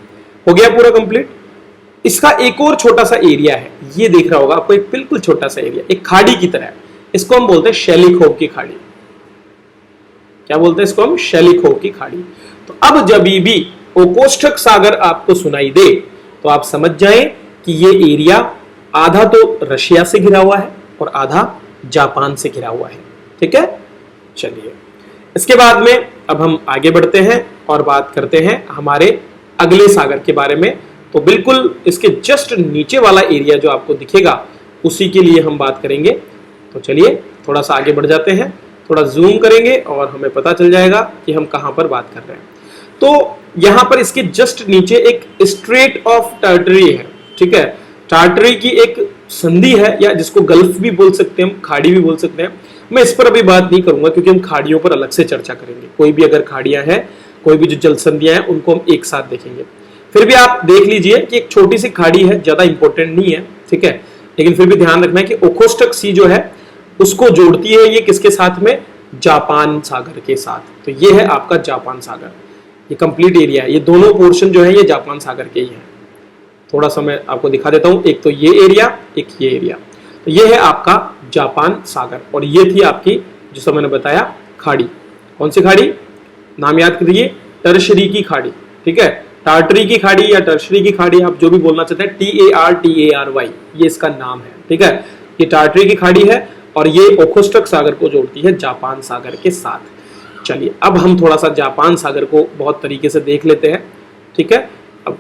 S1: हो गया पूरा कंप्लीट। इसका एक और छोटा सा एरिया है, ये देख रहा होगा आपको, एक बिल्कुल छोटा सा एरिया, एक खाड़ी की तरह। इसको हम बोलते हैं शेलिखोव की खाड़ी। क्या बोलते हैं इसको हम? शेलिखोव की खाड़ी। तो अब जब भी ओखोस्टक सागर आपको सुनाई दे तो आप समझ जाएं कि ये एरिया आधा तो रशिया से घिरा हुआ है और आधा जापान से घिरा हुआ है। ठीक है, चलिए इसके बाद में अब हम आगे बढ़ते हैं और बात करते हैं हमारे अगले सागर के बारे में। तो बिल्कुल इसके जस्ट नीचे वाला एरिया जो आपको दिखेगा उसी के लिए हम बात करेंगे। तो चलिए थोड़ा सा आगे बढ़ जाते हैं, थोड़ा जूम करेंगे और हमें पता चल जाएगा कि हम कहां पर बात कर रहे हैं। तो यहां पर इसके जस्ट नीचे एक स्ट्रेट ऑफ टार्टरी है। ठीक है, टार्टरी की एक संधि है, या जिसको गल्फ भी बोल सकते हैं हम, खाड़ी भी बोल सकते हैं। मैं इस पर अभी बात नहीं करूंगा क्योंकि हम खाड़ियों पर अलग से चर्चा करेंगे। कोई भी अगर खाड़ियां हैं, कोई भी जो जल संधियां हैं, उनको हम एक साथ देखेंगे। फिर भी आप देख लीजिए कि एक छोटी सी खाड़ी है, ज्यादा इंपॉर्टेंट नहीं है। ठीक है, लेकिन फिर भी ध्यान रखना है कि ओखोस्टक सी जो है उसको जोड़ती है ये किसके साथ में? जापान सागर के साथ। तो ये है आपका जापान सागर, ये कंप्लीट एरिया है। ये दोनों पोर्शन जो है ये जापान सागर के ही है। थोड़ा सा मैं आपको दिखा देता हूं, एक तो ये एरिया, एक ये एरिया। तो ये है आपका जापान सागर और ये थी आपकी जो समय मैंने बताया खाड़ी। कौन सी खाड़ी? नाम याद करिए, टर्शरी की खाड़ी। ठीक है, टार्टरी की खाड़ी या टर्शरी की खाड़ी, आप जो भी बोलना चाहते हैं, TARTARY ये इसका नाम है। ठीक है, ये टार्टरी की खाड़ी है और ये ओखोस्टक सागर को जोड़ती है जापान सागर के साथ। चलिए अब हम थोड़ा सा जापान सागर को बहुत तरीके से देख लेते हैं। ठीक है, अब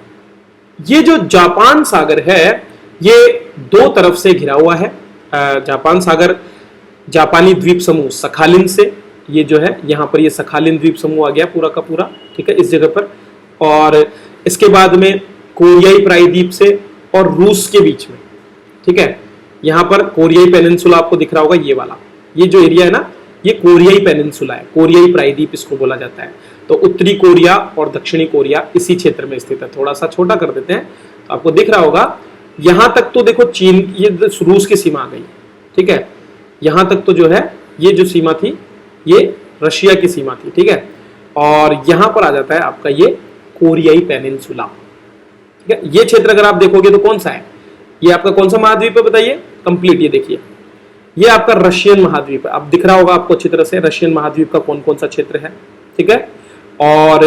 S1: ये जो जापान सागर है ये दो तरफ से घिरा हुआ है। जापान सागर जापानी द्वीप समूह सखालिन से, ये जो है यहाँ पर ये सखालिन द्वीप समूह आ गया पूरा का पूरा। ठीक है, इस जगह पर, और इसके बाद में कोरियाई प्रायद्वीप से और रूस के बीच में। ठीक है, यहाँ पर कोरियाई पेनिनसुला आपको दिख रहा होगा, ये वाला, ये जो एरिया है ना, ये कोरियाई पेनिनसुला है, कोरियाई प्रायद्वीप इसको बोला जाता है। तो उत्तरी कोरिया और दक्षिणी कोरिया इसी क्षेत्र में स्थित है। थोड़ा सा छोटा कर देते हैं तो आपको दिख रहा होगा, यहां तक तो देखो चीन, ये रूस की सीमा आ गई। ठीक है, यहां तक तो जो है ये जो सीमा थी ये रशिया की सीमा थी। ठीक है, और यहां पर आ जाता है आपका ये कोरियाई पेनिनसुला। ठीक है, ये क्षेत्र अगर आप देखोगे तो कौन सा है? ये आपका कौन सा महाद्वीप है बताइए? कंप्लीट ये देखिए, ये आपका रशियन महाद्वीप है। अब दिख रहा होगा आपको अच्छी तरह से रशियन महाद्वीप का कौन कौन सा क्षेत्र है। ठीक है, और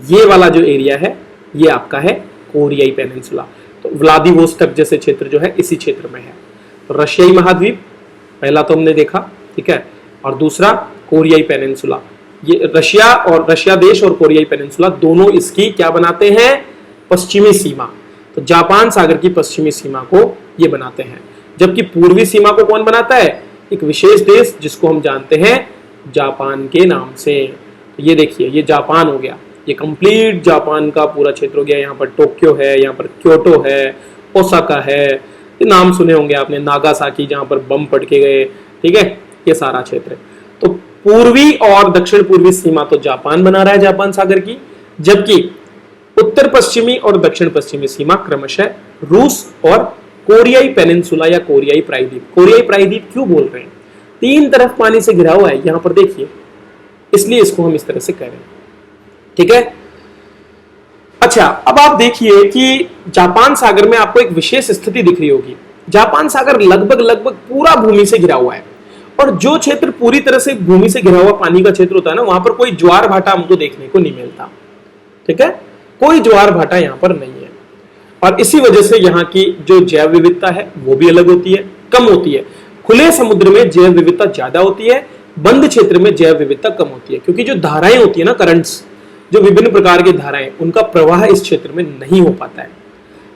S1: ये वाला जो एरिया है ये आपका है कोरियाई पेनिनसुला। तो तो व्लादिवोस्टक जैसे क्षेत्र जो है इसी क्षेत्र में है। तो रशियाई महाद्वीप पहला तो हमने देखा, ठीक है, और दूसरा कोरियाई पेनिनसुला। ये रशिया देश और कोरियाई पेनिनसुला दोनों इसकी क्या बनाते हैं, पश्चिमी सीमा। तो जापान सागर की पश्चिमी सीमा को ये बनाते हैं, जबकि पूर्वी सीमा को कौन बनाता है, एक विशेष देश जिसको हम जानते हैं जापान के नाम से। तो ये देखिए, ये जापान हो गया, ये कंप्लीट जापान का पूरा क्षेत्र हो गया। यहाँ पर टोक्यो है, यहाँ पर क्योटो है, ओसाका है, ये नाम सुने होंगे आपने, नागासाकी जहाँ पर बम पटके गए, ठीक है, ये सारा क्षेत्र है। तो पूर्वी और दक्षिण पूर्वी सीमा तो जापान बना रहा है जापान सागर की, जबकि उत्तर पश्चिमी और दक्षिण पश्चिमी सीमा क्रमशः रूस और कोरियाई पेनिनसुला या कोरियाई प्रायद्वीप। कोरियाई प्रायद्वीप क्यों बोल रहे हैं, तीन तरफ पानी से घिरा हुआ है, यहां पर देखिए, इसलिए इसको हम इस तरह से कह रहे हैं, ठीक है। अच्छा, अब आप देखिए कि जापान सागर में आपको एक विशेष स्थिति दिख रही होगी। जापान सागर लगभग पूरा भूमि से घिरा हुआ है, और जो क्षेत्र पूरी तरह से भूमि से घिरा हुआ पानी का क्षेत्र होता है ना, वहां पर कोई ज्वार भाटा हमको देखने को नहीं मिलता, ठीक है, कोई ज्वार भाटा यहां पर नहीं है। और इसी वजह से यहाँ की जो जैव विविधता है वो भी अलग होती है, कम होती है। खुले समुद्र में जैव विविधता ज्यादा होती है, बंद क्षेत्र में जैव विविधता कम होती है, क्योंकि जो धाराएं होती है ना, करंट्स, जो विभिन्न प्रकार की धाराएं, उनका प्रवाह इस क्षेत्र में नहीं हो पाता है।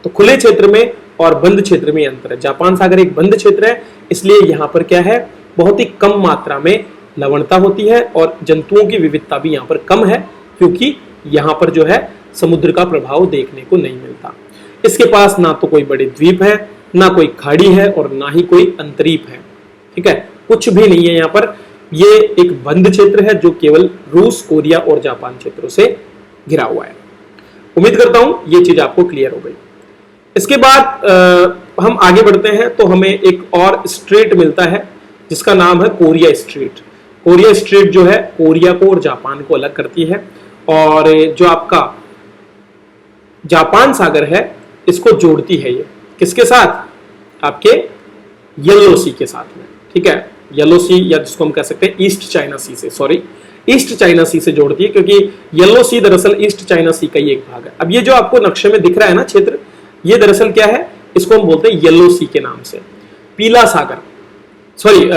S1: तो खुले क्षेत्र में और बंद क्षेत्र में अंतर है। जापान सागर एक बंद क्षेत्र है, इसलिए यहाँ पर क्या है, बहुत ही कम मात्रा में लवणता होती है, और जंतुओं की विविधता भी यहाँ पर कम है, क्योंकि यहाँ पर जो है समुद्र का प्रभाव देखने को नहीं मिलता। इसके पास ना तो कोई बड़े द्वीप है, ना कोई खाड़ी है, और ना ही कोई अंतरीप है, ठीक है, कुछ भी नहीं है यहाँ पर। ये एक बंद क्षेत्र है जो केवल रूस, कोरिया और जापान क्षेत्रों से घिरा हुआ है। उम्मीद करता हूं ये चीज आपको क्लियर हो गई। इसके बाद हम आगे बढ़ते हैं तो हमें एक और स्ट्रेट मिलता है जिसका नाम है कोरिया स्ट्रेट। कोरिया स्ट्रेट जो है कोरिया को और जापान को अलग करती है, और जो आपका जापान सागर है इसको जोड़ती है। ये किसके साथ, आपके येलो सी के साथ में, ठीक है, येलो सी, या जिसको हम कह सकते हैं ईस्ट चाइना सी से, सॉरी, ईस्ट चाइना सी से जोड़ती है, क्योंकि येलो सी दरअसल ईस्ट चाइना सी का ही एक भाग है। अब ये जो आपको नक्शे में दिख रहा है ना क्षेत्र, ये दरअसल क्या है, इसको हम बोलते हैं येलो सी के नाम से, पीला सागर, सॉरी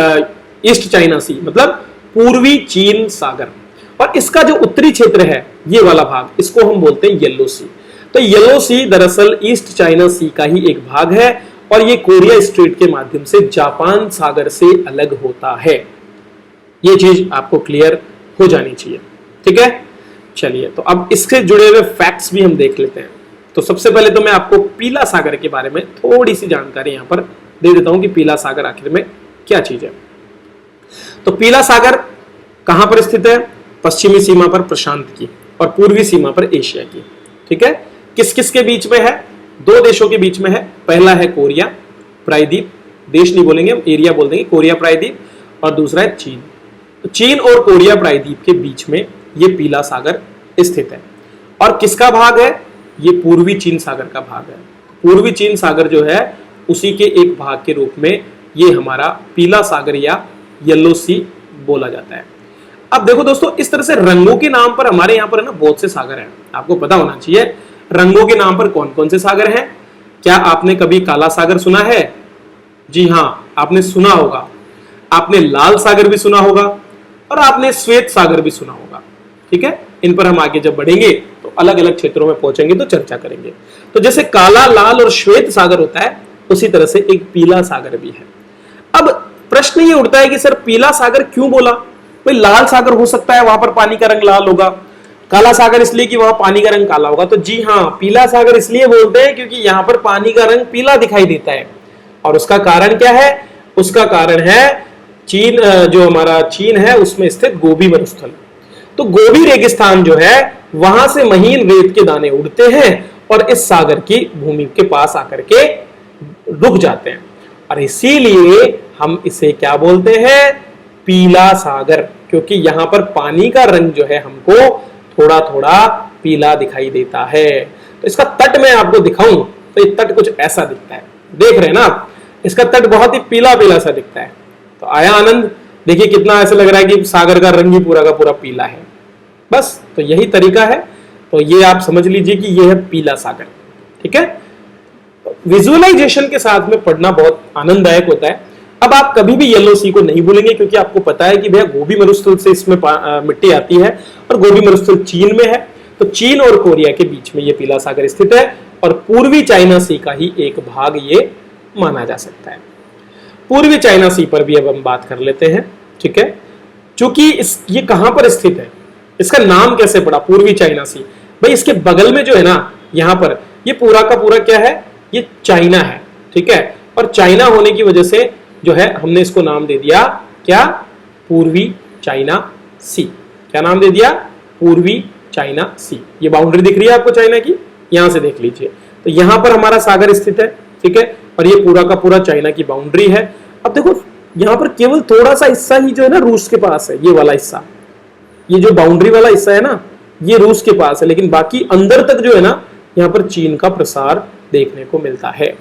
S1: ईस्ट चाइना सी मतलब पूर्वी चीन सागर। और इसका जो उत्तरी क्षेत्र है ये वाला भाग, इसको हम बोलते हैं येलो सी। तो येलो सी दरअसल ईस्ट चाइना सी का ही एक भाग है, और ये कोरिया स्ट्रेट के माध्यम से जापान सागर से अलग होता है। ये चीज आपको क्लियर हो जानी चाहिए, ठीक है। चलिए, तो अब इससे जुड़े हुए फैक्ट्स भी हम देख लेते हैं। तो सबसे पहले तो मैं आपको पीला सागर के बारे में थोड़ी सी जानकारी यहां पर दे देता हूं कि पीला सागर आखिर में क्या चीज है। तो पीला सागर कहां पर स्थित है, पश्चिमी सीमा पर प्रशांत की, और पूर्वी सीमा पर एशिया की, ठीक है। किस किस के बीच में है, दो देशों के बीच में है। पहला है कोरिया प्रायद्वीप, देश नहीं बोलेंगे हम, एरिया बोल देंगे, कोरिया प्रायद्वीप, और दूसरा है चीन। तो चीन और कोरिया प्रायद्वीप के बीच में ये पीला सागर स्थित है। और किसका भाग है, ये पूर्वी चीन सागर का भाग है। पूर्वी चीन सागर जो है उसी के एक भाग के रूप में ये हमारा पीला सागर या येलो सी बोला जाता है। अब देखो दोस्तों, इस तरह से रंगों के नाम पर हमारे यहाँ पर है ना बहुत से सागर हैं, आपको पता होना चाहिए रंगों के नाम पर कौन कौन से सागर हैं। क्या आपने कभी काला सागर सुना है? जी हाँ, आपने सुना होगा। आपने लाल सागर भी सुना होगा, और आपने श्वेत सागर भी सुना होगा, ठीक है। इन पर हम आगे जब बढ़ेंगे तो अलग अलग क्षेत्रों में पहुंचेंगे तो चर्चा करेंगे। तो जैसे काला, लाल और श्वेत सागर होता है, उसी तरह से एक पीला सागर भी है। अब प्रश्न ये उठता है कि सर पीला सागर क्यों बोला? भाई लाल सागर हो सकता है वहां पर पानी का रंग लाल होगा, काला सागर इसलिए कि वहां पानी का रंग काला होगा। तो जी हाँ, पीला सागर इसलिए बोलते हैं क्योंकि यहाँ पर पानी का रंग पीला दिखाई देता है। और उसका कारण क्या है? उसका कारण है चीन, जो हमारा चीन है उसमें स्थित गोबी मरुस्थल। तो गोबी रेगिस्तान जो है वहां से महीन रेत के दाने उड़ते हैं और इस सागर की भूमि के पास आकर के रुक जाते हैं, और इसीलिए हम इसे क्या बोलते हैं? पीला सागर, क्योंकि यहां पर पानी का रंग जो है हमको थोड़ा थोड़ा पीला दिखाई देता है। तो इसका तट मैं आपको दिखाऊं तो ये तट कुछ ऐसा दिखता है, देख रहे हैं ना आप, इसका तट बहुत ही पीला पीला सा दिखता है। तो आया आनंद? देखिए कितना ऐसा लग रहा है कि सागर का रंग ही पूरा का पूरा पीला है। बस तो यही तरीका है। तो ये आप समझ लीजिए कि ये है पीला सागर, ठीक है। विजुअलाइजेशन के साथ में पढ़ना बहुत आनंददायक होता है। अब आप कभी भी येलो सी को नहीं भूलेंगे, क्योंकि आपको पता है कि भैया गोबी मरुस्थल से इसमें मिट्टी आती है और गोबी मरुस्थल चीन में है। तो चीन और कोरिया के बीच में ये पीला सागर स्थित है और पूर्वी चाइना सी का ही एक भाग ये माना जा सकता है। पूर्वी चाइना सी पर भी अब हम बात कर लेते हैं, ठीक है। चूंकि ये कहां पर स्थित है, इसका नाम कैसे पड़ा पूर्वी चाइना सी? भाई इसके बगल में जो है ना, यहां पर ये पूरा का पूरा क्या है, ये चाइना है, ठीक है। और चाइना होने की वजह से जो है हमने इसको नाम दे दिया क्या, पूर्वी चाइना सी। क्या नाम दे दिया, पूर्वी चाइना सी। ये बाउंड्री दिख रही है आपको चाइना की, यहां से देख लीजिए। तो यहां पर हमारा सागर स्थित है, ठीक है, और ये पूरा का पूरा चाइना की बाउंड्री है। अब देखो यहां पर केवल थोड़ा सा हिस्सा ही जो है ना रूस के पास है, ये वाला हिस्सा, ये जो बाउंड्री वाला हिस्सा है ना, ये रूस के पास है, लेकिन बाकी अंदर तक जो है ना यहां पर चीन का प्रसार देखने को मिलता है।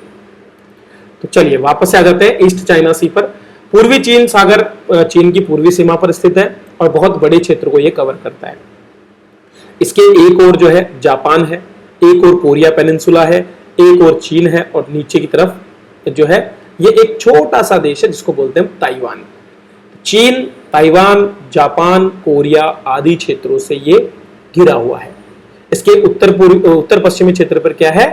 S1: तो चलिए वापस से आ जाते हैं ईस्ट चाइना सी पर। पूर्वी चीन सागर चीन की पूर्वी सीमा पर स्थित है और बहुत बड़े क्षेत्र को यह कवर करता है। इसके एक और जो है जापान है, एक और कोरिया पेनिनसुला है, एक और चीन है, और नीचे की तरफ जो है ये एक छोटा सा देश है जिसको बोलते हैं ताइवान। चीन, ताइवान, जापान, कोरिया आदि क्षेत्रों से ये घिरा हुआ है। इसके उत्तर पश्चिमी क्षेत्र पर क्या है,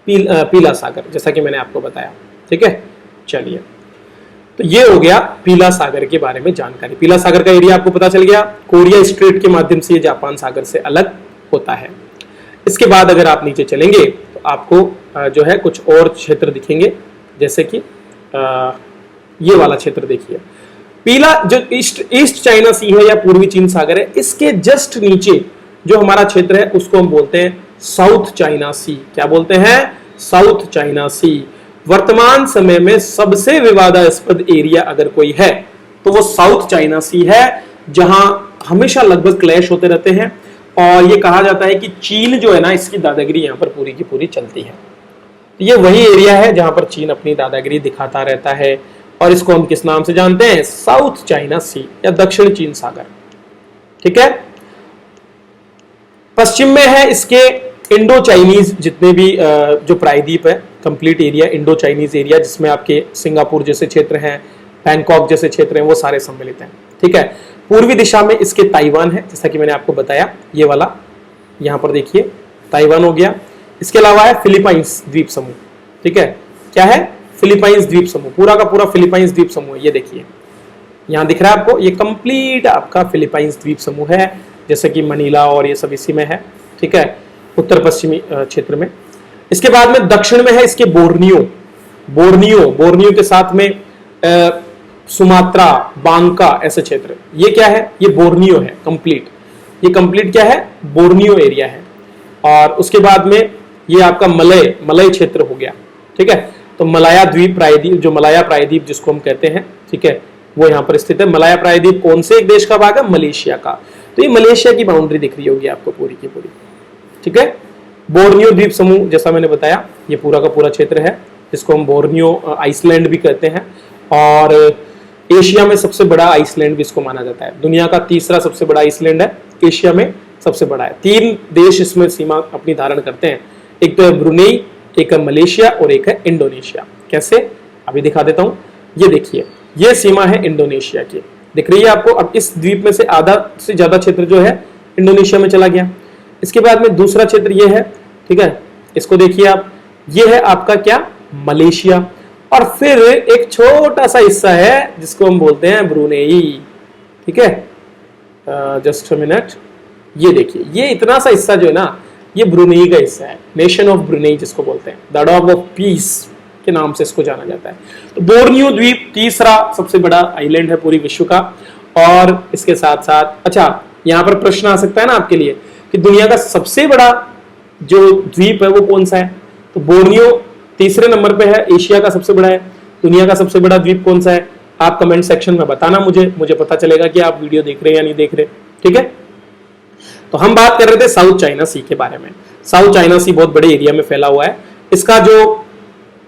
S1: पीला सागर, जैसा कि मैंने आपको बताया, ठीक है। चलिए, तो ये हो गया पीला सागर के बारे में जानकारी। पीला सागर का एरिया आपको पता चल गया। कोरिया स्ट्रेट के माध्यम से ये जापान सागर से अलग होता है। इसके बाद अगर आप नीचे चलेंगे तो आपको जो है कुछ और क्षेत्र दिखेंगे, जैसे कि ये वाला क्षेत्र देखिए। पीला जो ईस्ट चाइना सी है या पूर्वी चीन सागर है, इसके जस्ट नीचे जो हमारा क्षेत्र है उसको हम बोलते हैं साउथ चाइना सी। क्या बोलते हैं, साउथ चाइना सी। वर्तमान समय में सबसे विवादास्पद एरिया अगर कोई है तो वो साउथ चाइना सी है, जहां हमेशा लगभग क्लैश होते रहते हैं। और ये कहा जाता है कि चीन जो है ना, इसकी दादागिरी यहां पर पूरी की पूरी चलती है। तो ये वही एरिया है जहां पर चीन अपनी दादागिरी दिखाता रहता है, और इसको हम किस नाम से जानते हैं, साउथ चाइना सी या दक्षिण चीन सागर, ठीक है। पश्चिम में है इसके इंडो चाइनीज जितने भी जो प्रायद्वीप है, complete area Indo Chinese area, जिसमें आपके सिंगापुर जैसे क्षेत्र हैं, बैंकॉक जैसे क्षेत्र हैं, वो सारे सम्मिलित हैं, ठीक है। पूर्वी दिशा में इसके ताइवान है, जैसा कि मैंने आपको बताया, ये वाला यहां पर देखिए ताइवान हो गया। इसके अलावा है फिलीपाइंस द्वीप समूह, ठीक है। क्या है, फिलीपाइंस द्वीप समूह, पूरा का पूरा फिलीपाइंस द्वीप समूह। ये देखिए यहां दिख रहा है आपको, ये कंप्लीट आपका फिलीपाइंस द्वीप समूह है, जैसे कि मनीला और ये सब इसी में है, ठीक है, उत्तर पश्चिमी क्षेत्र में। इसके बाद में दक्षिण में है इसके बोर्नियो के साथ में सुमात्रा, बांका ऐसे क्षेत्र। ये क्या है, ये बोर्नियो है कंप्लीट। ये कंप्लीट क्या है, बोर्नियो एरिया है। और उसके बाद में ये आपका मलय क्षेत्र हो गया, ठीक है। तो मलाया द्वीप प्रायद्वीप, जो मलाया प्रायद्वीप जिसको हम कहते हैं, ठीक है, वो यहाँ पर स्थित है। मलाया प्रायद्वीप कौन से एक देश का भाग है, मलेशिया का। तो ये मलेशिया की बाउंड्री दिख रही होगी आपको पूरी की पूरी, ठीक है। बोर्नियो द्वीप समूह जैसा मैंने बताया, ये पूरा का पूरा क्षेत्र है, जिसको हम बोर्नियो आइसलैंड भी कहते हैं। और एशिया में सबसे बड़ा आइसलैंड भी इसको माना जाता है। दुनिया का तीसरा सबसे बड़ा आइसलैंड है, एशिया में सबसे बड़ा है। 3 देश इसमें सीमा अपनी धारण करते हैं, एक तो है ब्रुनेई, एक है मलेशिया और एक है इंडोनेशिया। कैसे, अभी दिखा देता हूं। ये देखिए, ये सीमा है इंडोनेशिया की, दिख रही है आपको। अब इस द्वीप में से आधा से ज्यादा क्षेत्र जो है इंडोनेशिया में चला गया। इसके बाद में दूसरा क्षेत्र ये है, ठीक है, इसको देखिए आप, ये है आपका क्या, मलेशिया। और फिर एक छोटा सा हिस्सा है जिसको हम बोलते हैं ब्रुनेई, ठीक है। जस्ट अ मिनट, ये देखिए, ये इतना सा हिस्सा जो है ना, ये ब्रुनेई का हिस्सा है, नेशन ऑफ ब्रुनेई जिसको बोलते हैं, द डॉग ऑफ पीस के नाम से इसको जाना जाता है। तो बोर्नियो द्वीप तीसरा सबसे बड़ा आइलैंड है पूरी विश्व का। और इसके साथ साथ, अच्छा, यहां पर प्रश्न आ सकता है ना आपके लिए कि दुनिया का सबसे बड़ा जो द्वीप है वो कौन सा है। तो बोर्नियो तीसरे नंबर पे है, एशिया का सबसे बड़ा है। दुनिया का सबसे बड़ा द्वीप कौन सा है, आप कमेंट सेक्शन में बताना, मुझे पता चलेगा कि आप वीडियो देख रहे हैं या नहीं देख रहे, ठीक है। तो हम बात कर रहे थे साउथ चाइना सी के बारे में। साउथ चाइना सी बहुत बड़े एरिया में फैला हुआ है। इसका जो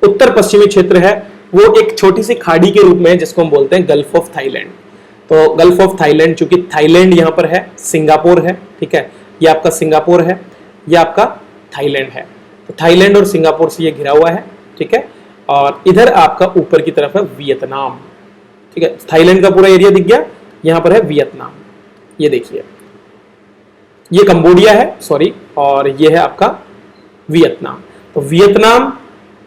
S1: उत्तर पश्चिमी क्षेत्र है वो एक छोटी सी खाड़ी के रूप में है, जिसको हम बोलते हैं गल्फ ऑफ थाईलैंड। तो गल्फ ऑफ थाईलैंड, चूंकि थाईलैंड यहाँ पर है, सिंगापुर है, ठीक है, ये आपका सिंगापुर है, ये आपका थाईलैंड है। तो थाईलैंड और सिंगापुर से ये घिरा हुआ है। ठीक है। और इधर आपका ऊपर की तरफ है वियतनाम, ठीक है। थाईलैंड का पूरा एरिया दिख गया, यहां पर है वियतनाम, ये देखिए, ये कंबोडिया है, सॉरी, और ये है आपका वियतनाम। तो वियतनाम,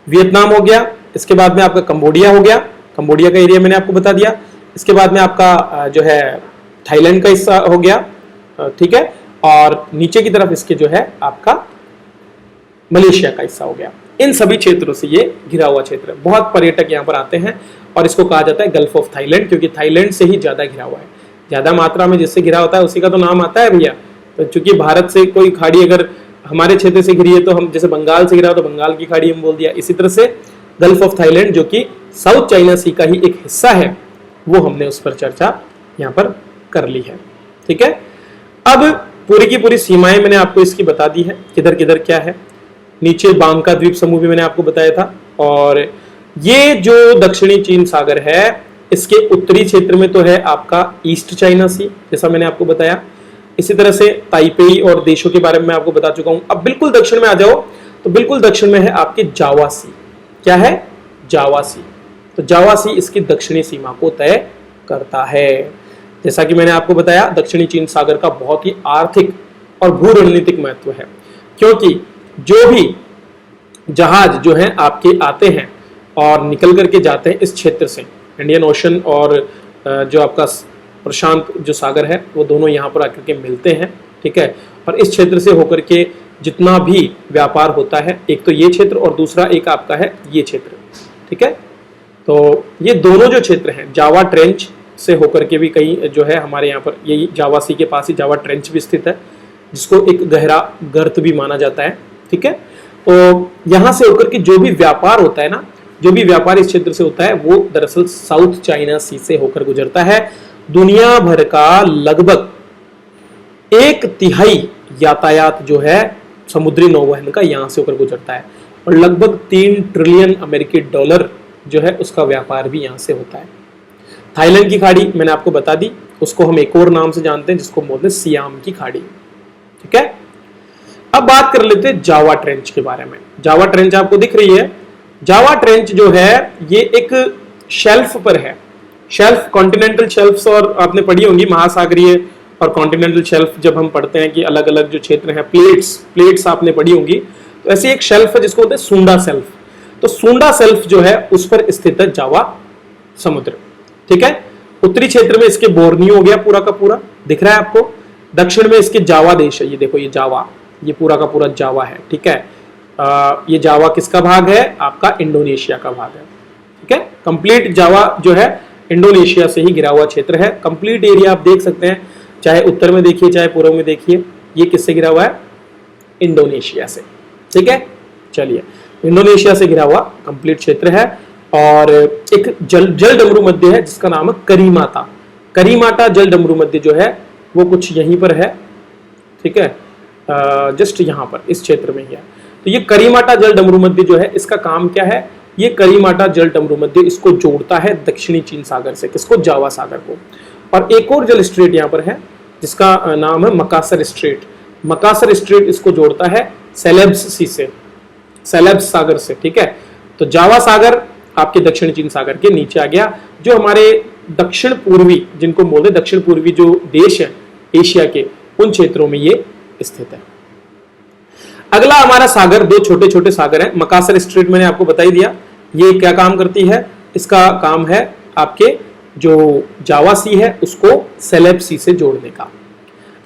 S1: वियतनाम हो गया, इसके बाद में आपका कंबोडिया हो गया, कंबोडिया का एरिया मैंने आपको बता दिया। इसके बाद में आपका जो है थाईलैंड का हिस्सा हो गया, ठीक है। और नीचे की तरफ इसके जो है आपका मलेशिया का हिस्सा हो गया। इन सभी क्षेत्रों से ये घिरा हुआ क्षेत्र है। बहुत पर्यटक यहाँ पर आते हैं और इसको कहा जाता है गल्फ ऑफ थाईलैंड, क्योंकि थाईलैंड से ही ज्यादा घिरा हुआ है। ज्यादा मात्रा में जिससे घिरा होता है उसी का तो नाम आता है भैया। तो चूंकि भारत से कोई खाड़ी अगर हमारे क्षेत्र से घिरी है तो हम, जैसे बंगाल से घिरा हो तो बंगाल की खाड़ी हम बोल दिया। इसी तरह से गल्फ ऑफ थाईलैंड जो कि साउथ चाइना सी का ही एक हिस्सा है, वो हमने उस पर चर्चा यहाँ पर कर ली है, ठीक है। अब पूरी की पूरी सीमाएं मैंने आपको इसकी बता दी है, किधर किधर क्या है। नीचे बांका द्वीप समूह भी मैंने आपको बताया था। और ये जो दक्षिणी चीन सागर है, इसके उत्तरी क्षेत्र में तो है आपका ईस्ट चाइना सी, जैसा मैंने आपको बताया। इसी तरह से ताइपेई और देशों के बारे में मैं आपको बता चुका हूं। अब बिल्कुल दक्षिण में आ जाओ, तो बिल्कुल दक्षिण में है आपकी जावा सी। क्या है? जावा सी। तो जावा सी इसकी दक्षिणी सीमा को तय करता है। जैसा कि मैंने आपको बताया, दक्षिणी चीन सागर का बहुत ही आर्थिक और भू रणनीतिक महत्व है, क्योंकि जो भी जहाज जो है आपके आते हैं और निकल करके जाते हैं इस क्षेत्र से, इंडियन ओशन और जो आपका प्रशांत जो सागर है, वो दोनों यहाँ पर आकर के मिलते हैं, ठीक है। और इस क्षेत्र से होकर के जितना भी व्यापार होता है, एक तो ये क्षेत्र और दूसरा एक आपका है ये क्षेत्र, ठीक है। तो ये दोनों जो क्षेत्र हैं, जावा ट्रेंच से होकर के भी कई जो है हमारे यहाँ पर, यही जावा सी के पास ही जावा ट्रेंच भी स्थित है, जिसको एक गहरा गर्त भी माना जाता है, ठीक है। तो यहाँ से होकर के जो भी व्यापार होता है ना, जो भी व्यापार इस क्षेत्र से होता है, वो दरअसल साउथ चाइना सी से होकर गुजरता है। दुनिया भर का लगभग 1/3 यातायात जो है समुद्री नौवहन का यहाँ से होकर गुजरता है, और लगभग 3 ट्रिलियन अमेरिकी डॉलर जो है उसका व्यापार भी यहाँ से होता है। थाईलैंड की खाड़ी मैंने आपको बता दी, उसको हम एक और नाम से जानते हैं जिसको बोलते हैं सियाम की खाड़ी, ठीक है। अब बात कर लेते हैं जावा ट्रेंच के बारे में। जावा ट्रेंच आपको दिख रही है। जावा ट्रेंच जो है ये एक शेल्फ पर है। शेल्फ, कॉन्टिनेंटल शेल्फ्स और आपने पढ़ी होंगी, महासागरीय और कॉन्टिनेंटल शेल्फ जब हम पढ़ते हैं कि अलग अलग जो क्षेत्र हैं, प्लेट्स आपने पढ़ी होंगी। तो ऐसे एक शेल्फ है जिसको बोलते हैं सुंडा सेल्फ। तो सुंडा सेल्फ जो है उस पर स्थित है जावा समुद्र, ठीक है। उत्तरी क्षेत्र में इसके बोर्नियो हो गया, पूरा का पूरा दिख रहा है आपको। दक्षिण में इसके जावा देश है, ये देखो, ये जावा, ये पूरा का पूरा जावा है, ठीक है। ये जावा किसका भाग है? आपका इंडोनेशिया का भाग है, ठीक है। कंप्लीट जावा जो है इंडोनेशिया से ही घिरा हुआ क्षेत्र है। कंप्लीट एरिया आप देख सकते हैं, चाहे उत्तर में देखिए चाहे पूर्व में देखिए, ये किससे घिरा हुआ है? इंडोनेशिया से, ठीक है। चलिए, इंडोनेशिया से घिरा हुआ कंप्लीट क्षेत्र है। और एक जल डमरू मध्य है जिसका नाम है करीमाटा। करीमाटा जल डमरू मध्य जो है वो कुछ यहीं पर है, ठीक है, जस्ट यहाँ पर इस क्षेत्र में ही है। तो ये करीमाटा जल डमरू मध्य जो है, इसका काम क्या है? ये करीमाटा जल डमरू मध्य इसको जोड़ता है दक्षिणी चीन सागर से, किसको? जावा सागर को। और एक और जल स्ट्रेट यहाँ पर है जिसका नाम है मकासर स्ट्रेट। मकासर स्ट्रेट इसको जोड़ता है सेलेब्स सी से, सेलेब्स सागर से, ठीक है। तो जावा सागर आपके दक्षिण चीन सागर के नीचे आ गया, जो हमारे दक्षिण पूर्वी, जिनको बोलते दक्षिण पूर्वी जो देश है एशिया के, उन क्षेत्रों में ये स्थित है। अगला हमारा सागर, दो छोटे छोटे सागर हैं। मकासर स्ट्रेट मैंने आपको बता ही दिया, ये क्या काम करती है? इसका काम है आपके जो जावा सी है उसको सेलेब सी से जोड़ने का।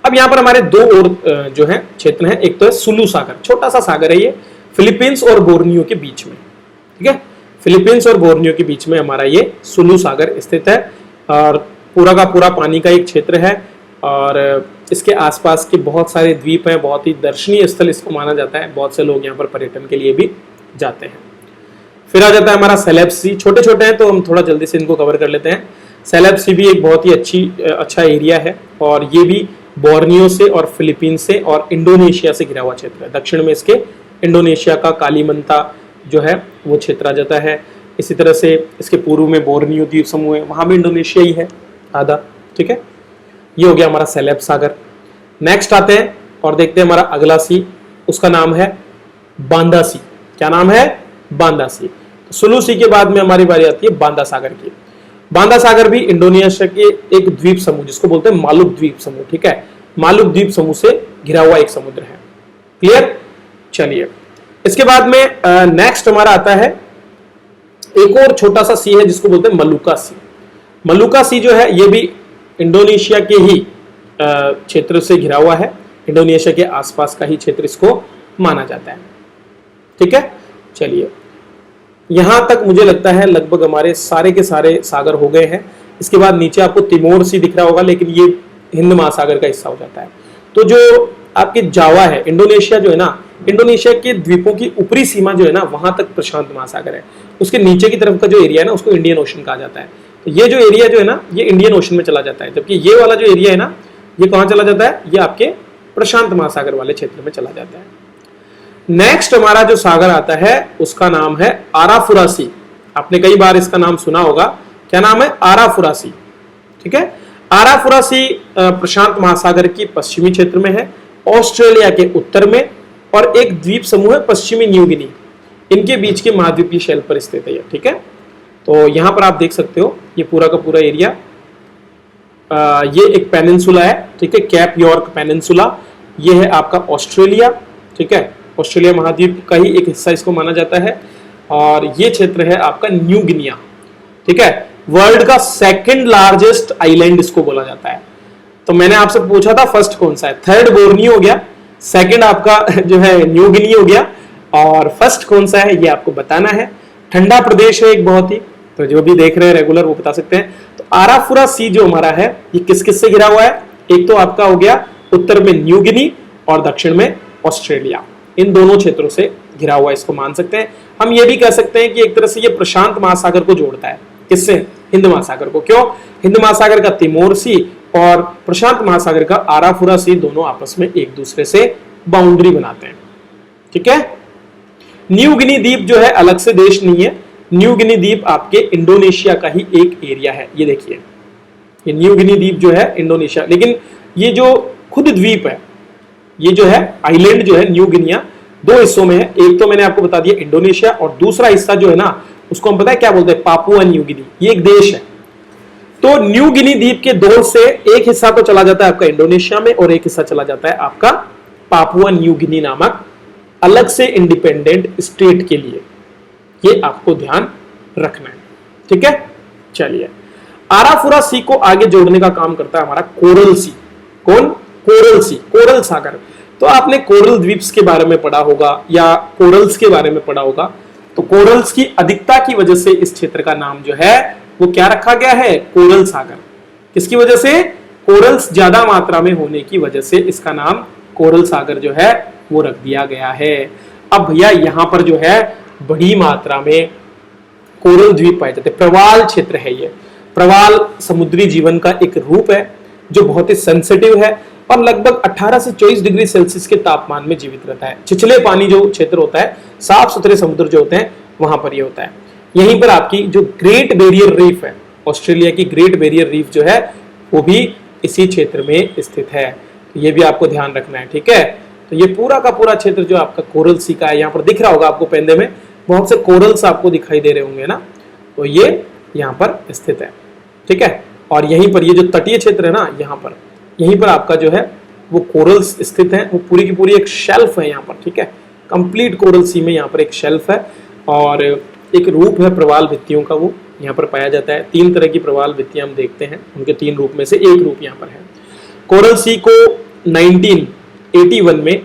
S1: अब यहाँ पर हमारे दो और जो है क्षेत्र हैं। एक तो है सुलू सागर, छोटा सा सागर है ये, फिलीपींस और बोर्नियो के बीच में, ठीक है। फिलीपींस और बोर्नियो के बीच में हमारा ये सुलू सागर स्थित है, और पूरा का पूरा पानी का एक क्षेत्र है। और इसके आसपास के बहुत सारे द्वीप हैं, बहुत ही दर्शनीय स्थल इसको माना जाता है। बहुत से लोग यहाँ पर पर्यटन के लिए भी जाते हैं। फिर आ जाता है हमारा सेलेब सी। छोटे छोटे हैं तो हम थोड़ा जल्दी से इनको कवर कर लेते हैं। सेलेब सी भी एक बहुत ही अच्छा एरिया है, और ये भी बोर्नियो से और फिलीपींस से और इंडोनेशिया से घिरा हुआ क्षेत्र है। दक्षिण में इसके इंडोनेशिया का कालीमंता जो है वो क्षेत्र आ जाता है। इसी तरह से इसके पूर्व में बोर्नियो द्वीप समूह है, वहां भी इंडोनेशिया ही है आधा, ठीक है। ये हो गया हमारा सेलेब सागर। नेक्स्ट आते हैं और देखते हैं हमारा अगला सी, उसका नाम है बांदा सी। क्या नाम है? बांदा सी। सुलू सी के बाद में हमारी बारी आती है बांदा सागर की। बांदा सागर भी इंडोनेशिया के एक द्वीप समूह जिसको बोलते हैं मालुक द्वीप समूह, ठीक है, मालुक द्वीप समूह से घिरा हुआ एक समुद्र है। क्लियर? चलिए, इसके बाद में नेक्स्ट हमारा आता है एक और छोटा सा सी है जिसको बोलते हैं मलुका सी। मलुका सी जो है ये भी इंडोनेशिया के ही क्षेत्र से घिरा हुआ है, इंडोनेशिया के आसपास का ही क्षेत्र इसको माना जाता है। ठीक है, चलिए यहां तक मुझे लगता है लगभग हमारे सारे के सारे सागर हो गए हैं। इसके बाद नीचे आपको तिमोर सी दिख रहा होगा, लेकिन ये हिंद महासागर का हिस्सा हो जाता है। तो जो आपके जावा है, इंडोनेशिया जो है ना, इंडोनेशिया के द्वीपों की ऊपरी सीमा जो है ना वहां तक प्रशांत महासागर है। उसके नीचे की तरफ का जो एरिया है ना उसको इंडियन ओशन कहा जाता है। तो ये जो एरिया जो है ना ये इंडियन ओशन में चला जाता है, जबकि ये वाला जो एरिया है ना ये कहां चला जाता है, ये आपके प्रशांत महासागर वाले क्षेत्र में चला जाता है। नेक्स्ट हमारा जो सागर आता है उसका नाम है आराफुरासी। आपने कई बार इसका नाम सुना होगा, क्या नाम है, आराफुरासी। ठीक है, आराफुरासी प्रशांत महासागर की पश्चिमी क्षेत्र में है, ऑस्ट्रेलिया के उत्तर में, और एक द्वीप समूह है पश्चिमी न्यू गिनी, इनके बीच के महाद्वीपीय शेल पर स्थित है। ठीक है, तो यहां पर आप देख सकते हो ये पूरा का पूरा एरिया, ये एक पेनिनसुला है, ठीक है, कैप यॉर्क पेनिनसुला, ये है आपका ऑस्ट्रेलिया। ठीक है, ऑस्ट्रेलिया महाद्वीप का ही एक हिस्सा इसको माना जाता है, और ये क्षेत्र है आपका न्यू गिनिया। ठीक है, वर्ल्ड का सेकंड लार्जेस्ट आइलैंड इसको बोला जाता है। तो मैंने आपसे पूछा था फर्स्ट कौन सा है, थर्ड बोर्नियो हो गया, सेकंड आपका जो है न्यू गिनी हो गया, और फर्स्ट कौन सा है ये आपको बताना है। ठंडा प्रदेश है एक बहुत ही, तो जो भी देख रहे हैं रेगुलर वो बता सकते हैं। तो आराफुरा सी जो हमारा है ये किस किस से घिरा हुआ है, एक तो आपका हो गया उत्तर में न्यू गिनी और दक्षिण में ऑस्ट्रेलिया, इन दोनों क्षेत्रों से घिरा हुआ इसको मान सकते हैं। हम ये भी कह सकते हैं कि एक तरह से ये प्रशांत महासागर को जोड़ता है, किससे, हिंद महासागर को। क्यों, हिंद महासागर का तिमोर सी और प्रशांत महासागर का आराफुरा सी दोनों आपस में एक दूसरे से बाउंड्री बनाते हैं। ठीक है, न्यू गिनी द्वीप जो है अलग से देश नहीं है, न्यू गिनी द्वीप आपके इंडोनेशिया का ही एक एरिया है। ये देखिए, ये न्यू गिनी द्वीप जो है इंडोनेशिया, लेकिन ये जो खुद द्वीप है, ये जो है आइलैंड जो है न्यू गिनिया, दो हिस्सों में है। एक तो मैंने आपको बता दिया इंडोनेशिया, और दूसरा हिस्सा जो है ना उसको हम पता है क्या बोलते हैं, पापुआ न्यू गिनी, ये एक देश है। तो न्यू गिनी द्वीप के दो से एक हिस्सा तो चला जाता है आपका इंडोनेशिया में, और एक हिस्सा चला जाता है आपका पापुआ न्यू गिनी नामक अलग से इंडिपेंडेंट स्टेट के लिए। ये आपको ध्यान रखना है। ठीक है, चलिए आराफुरा सी को आगे जोड़ने का काम करता है हमारा कोरल सी। कौन, कोरल सी, कोरल सागर। तो आपने कोरल द्वीप्स के बारे में पढ़ा होगा या कोरल्स के बारे में पढ़ा होगा। तो कोरल्स की अधिकता की वजह से इस क्षेत्र का नाम जो है वो क्या रखा गया है, कोरल सागर। किसकी वजह से, कोरल्स ज्यादा मात्रा में होने की वजह से इसका नाम कोरल सागर जो है वो रख दिया गया है। अब भैया यहां पर जो है बड़ी मात्रा में कोरल द्वीप पाए जाते हैं। प्रवाल क्षेत्र है ये, प्रवाल समुद्री जीवन का एक रूप है जो बहुत ही सेंसिटिव है और लगभग 18 से 24 डिग्री सेल्सियस के तापमान में जीवित रहता है। छिछले पानी जो क्षेत्र होता है, साफ सुथरे समुद्र जो होते हैं वहां पर ये होता है। यहीं पर आपकी जो ग्रेट बैरियर रीफ है, ऑस्ट्रेलिया की ग्रेट बैरियर रीफ जो है वो भी इसी क्षेत्र में स्थित है। तो ये भी आपको ध्यान रखना है। ठीक है, तो ये पूरा का पूरा क्षेत्र जो आपका कोरल सी का है, यहाँ पर दिख रहा होगा आपको पेंदे में बहुत से कोरल्स आपको दिखाई दे रहे होंगे ना, तो ये यहाँ पर स्थित है। ठीक है, और यहीं पर ये जो तटीय क्षेत्र है ना, यहाँ पर यहीं पर आपका जो है वो कोरल्स स्थित है। वो पूरी की पूरी एक शेल्फ है यहाँ पर। ठीक है, कंप्लीट कोरल सी में यहाँ पर एक शेल्फ है और एक रूप है प्रवाल भित्तियों का, वो यहाँ पर पाया जाता है। 3 तरह की प्रवाल भित्तियां हम देखते हैं, उनके 3 रूप में से एक रूप यहाँ पर है। कोरल सी को 1981 में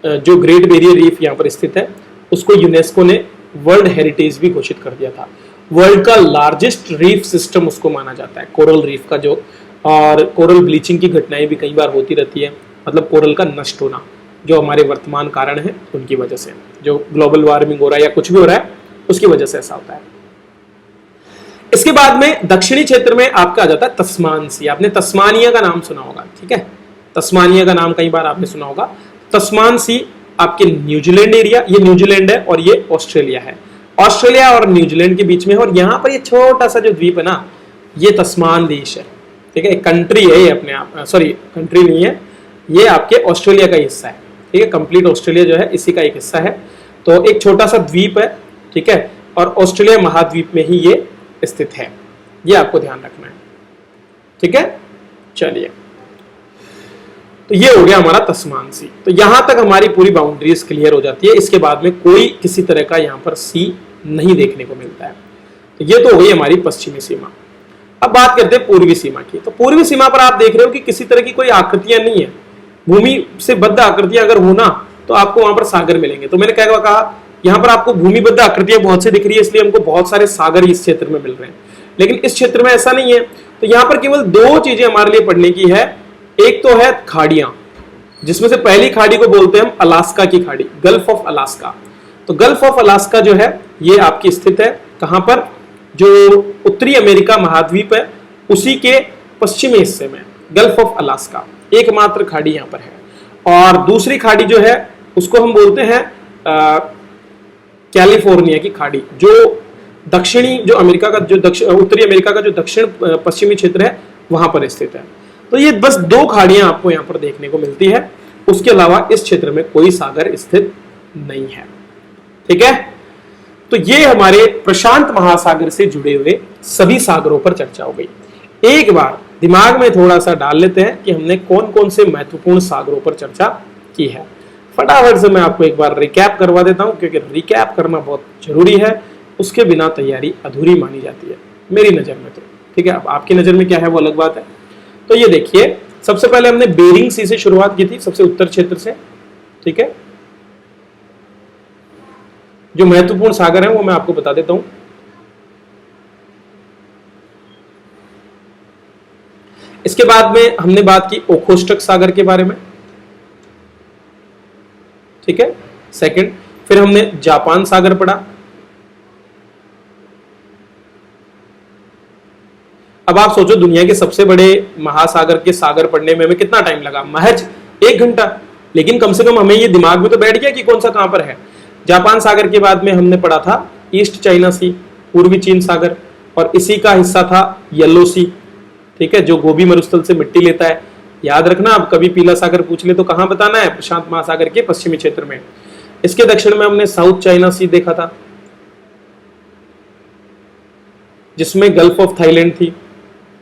S1: जो ग्रेट बैरियर रीफ यहाँ पर स्थित है उसको यूनेस्को ने वर्ल्ड हेरिटेज भी घोषित कर दिया था। वर्ल्ड का लार्जेस्ट रीफ सिस्टम उसको माना जाता है, कोरल रीफ का जो। और कोरल ब्लीचिंग की घटनाएं भी कई बार होती रहती है, मतलब कोरल का नष्ट होना जो हमारे वर्तमान कारण है उनकी वजह से, जो ग्लोबल वार्मिंग हो रहा है या कुछ भी हो रहा है उसकी वजह से ऐसा होता है। इसके बाद में दक्षिणी क्षेत्र में आपका आ जाता है तस्मान सी। आपने तस्मानिया का नाम सुना होगा। ठीक है, तस्मानिया का नाम कई बार आपने सुना होगा। तस्मान सी आपके न्यूजीलैंड एरिया, ये न्यूजीलैंड है और ये ऑस्ट्रेलिया है। ऑस्ट्रेलिया और न्यूजीलैंड के बीच में, और यहाँ पर ये छोटा सा जो द्वीप है ना, ये तस्मान देश है। ठीक है, कंट्री है ये अपने आप, सॉरी कंट्री नहीं है, ये आपके ऑस्ट्रेलिया का हिस्सा है। ठीक है, कंप्लीट ऑस्ट्रेलिया जो है इसी का एक हिस्सा है। तो एक छोटा सा द्वीप है ठीक है, और ऑस्ट्रेलिया महाद्वीप में ही ये स्थित है, ये आपको ध्यान रखना है। ठीक है, चलिए, तो ये हो गया हमारा तस्मान सी। तो यहां तक हमारी पूरी बाउंड्रीज क्लियर हो जाती है, इसके बाद में कोई किसी तरह का यहां पर सी नहीं देखने को मिलता है। तो ये तो हो गई हमारी पश्चिमी सीमा। अब बात करते हैं पूर्वी सीमा की। तो पूर्वी सीमा पर आप देख रहे हो कि किसी तरह की कोई आकृतियां नहीं है, भूमि से बद्ध आकृतियां अगर होना तो आपको वहां पर सागर मिलेंगे। तो मैंने क्या कहा, यहाँ पर आपको भूमिबद्ध आकृतियां बहुत सी दिख रही है, इसलिए हमको बहुत सारे सागर इस क्षेत्र में मिल रहे हैं, लेकिन इस क्षेत्र में ऐसा नहीं है। तो यहाँ पर केवल दो चीजें हमारे लिए पढ़ने की है। एक तो है खाड़ियां, जिसमें से पहली खाड़ी को बोलते हैं हम अलास्का की खाड़ी, गल्फ ऑफ अलास्का। तो गल्फ ऑफ अलास्का जो है ये आपकी स्थित है कहां पर, जो उत्तरी अमेरिका महाद्वीप है उसी के पश्चिमी हिस्से में गल्फ ऑफ अलास्का, एकमात्र खाड़ी यहां पर है। और दूसरी खाड़ी जो है उसको हम बोलते हैं कैलिफोर्निया की खाड़ी, जो दक्षिणी, जो अमेरिका का जो उत्तरी अमेरिका का जो दक्षिण पश्चिमी क्षेत्र है वहां पर स्थित है। तो ये बस दो खाड़ियां आपको यहां पर देखने को मिलती है, उसके अलावा इस क्षेत्र में कोई सागर स्थित नहीं है। ठीक है, तो ये हमारे प्रशांत महासागर से जुड़े हुए सभी सागरों पर चर्चा हो गई। एक बार दिमाग में थोड़ा सा डाल लेते हैं कि हमने कौन कौन से महत्वपूर्ण सागरों पर चर्चा की है। फटाफट से मैं आपको एक बार रिकैप करवा देता हूं, क्योंकि रिकैप करना बहुत जरूरी है, उसके बिना तैयारी अधूरी मानी जाती है मेरी नजर में। तो ठीक है, अब आपकी नजर में क्या है वो अलग बात है। तो ये देखिए, सबसे पहले हमने बेरिंग सी से शुरुआत की थी, सबसे उत्तर क्षेत्र से। ठीक है, जो महत्वपूर्ण सागर है वो मैं आपको बता देता हूं। इसके बाद में हमने बात की ओखोस्टक सागर के बारे में। ठीक है, सेकंड, फिर हमने जापान सागर पढ़ा। अब आप सोचो, दुनिया के सबसे बड़े महासागर के सागर पढ़ने में हमें कितना टाइम लगा, महज 1 घंटा, लेकिन कम से कम हमें ये दिमाग में तो बैठ गया कि कौन सा कहां पर है। जापान सागर के बाद में हमने पढ़ा था ईस्ट चाइना सी, पूर्वी चीन सागर, और इसी का हिस्सा था येलो सी। ठीक है, जो गोबी मरुस्थल से मिट्टी लेता है। याद रखना, अब कभी पीला सागर पूछ ले तो कहां बताना है, प्रशांत महासागर के पश्चिमी क्षेत्र में। इसके दक्षिण में हमने साउथ चाइना सी देखा था, जिसमें गल्फ ऑफ थाईलैंड थी।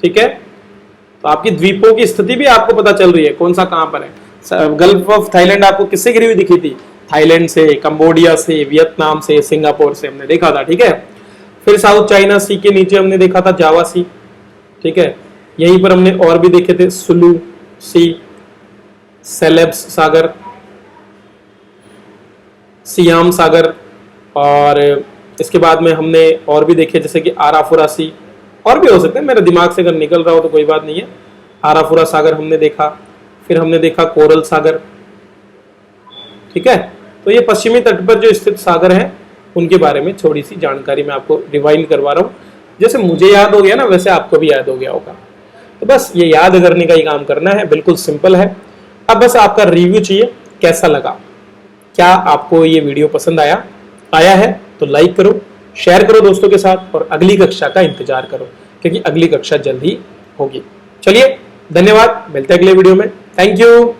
S1: ठीक है, तो आपकी द्वीपों की स्थिति भी आपको पता चल रही है कौन सा कहां पर है। गल्फ ऑफ थाईलैंड आपको किससे घिरी हुई दिखी थी, थाईलैंड से, कंबोडिया से, वियतनाम से, सिंगापुर से हमने देखा था। ठीक है, फिर साउथ चाइना सी के नीचे हमने देखा था जावा सी। ठीक है, यहीं पर हमने और भी देखे थे सुलू सी, सेलेब्स सागर, सियाम सागर, और इसके बाद में हमने और भी देखे जैसे कि आराफुरा सी, और भी हो सकते हैं, मेरे दिमाग से अगर निकल रहा हो तो कोई बात नहीं है। आराफुरा सागर हमने देखा, फिर हमने देखा कोरल सागर। ठीक है, तो ये पश्चिमी तट पर जो स्थित सागर हैं उनके बारे में थोड़ी सी जानकारी मैं आपको रिवाइंड करवा रहा हूँ। जैसे मुझे याद हो गया ना, वैसे आपको भी याद हो गया होगा। तो बस ये याद करने का ही काम करना है, बिल्कुल सिंपल है। अब बस आपका रिव्यू चाहिए, कैसा लगा, क्या आपको ये वीडियो पसंद आया है तो लाइक करो, शेयर करो दोस्तों के साथ, और अगली कक्षा का इंतजार करो, क्योंकि अगली कक्षा जल्द ही होगी। चलिए, धन्यवाद, मिलते हैं अगले वीडियो में। Thank you.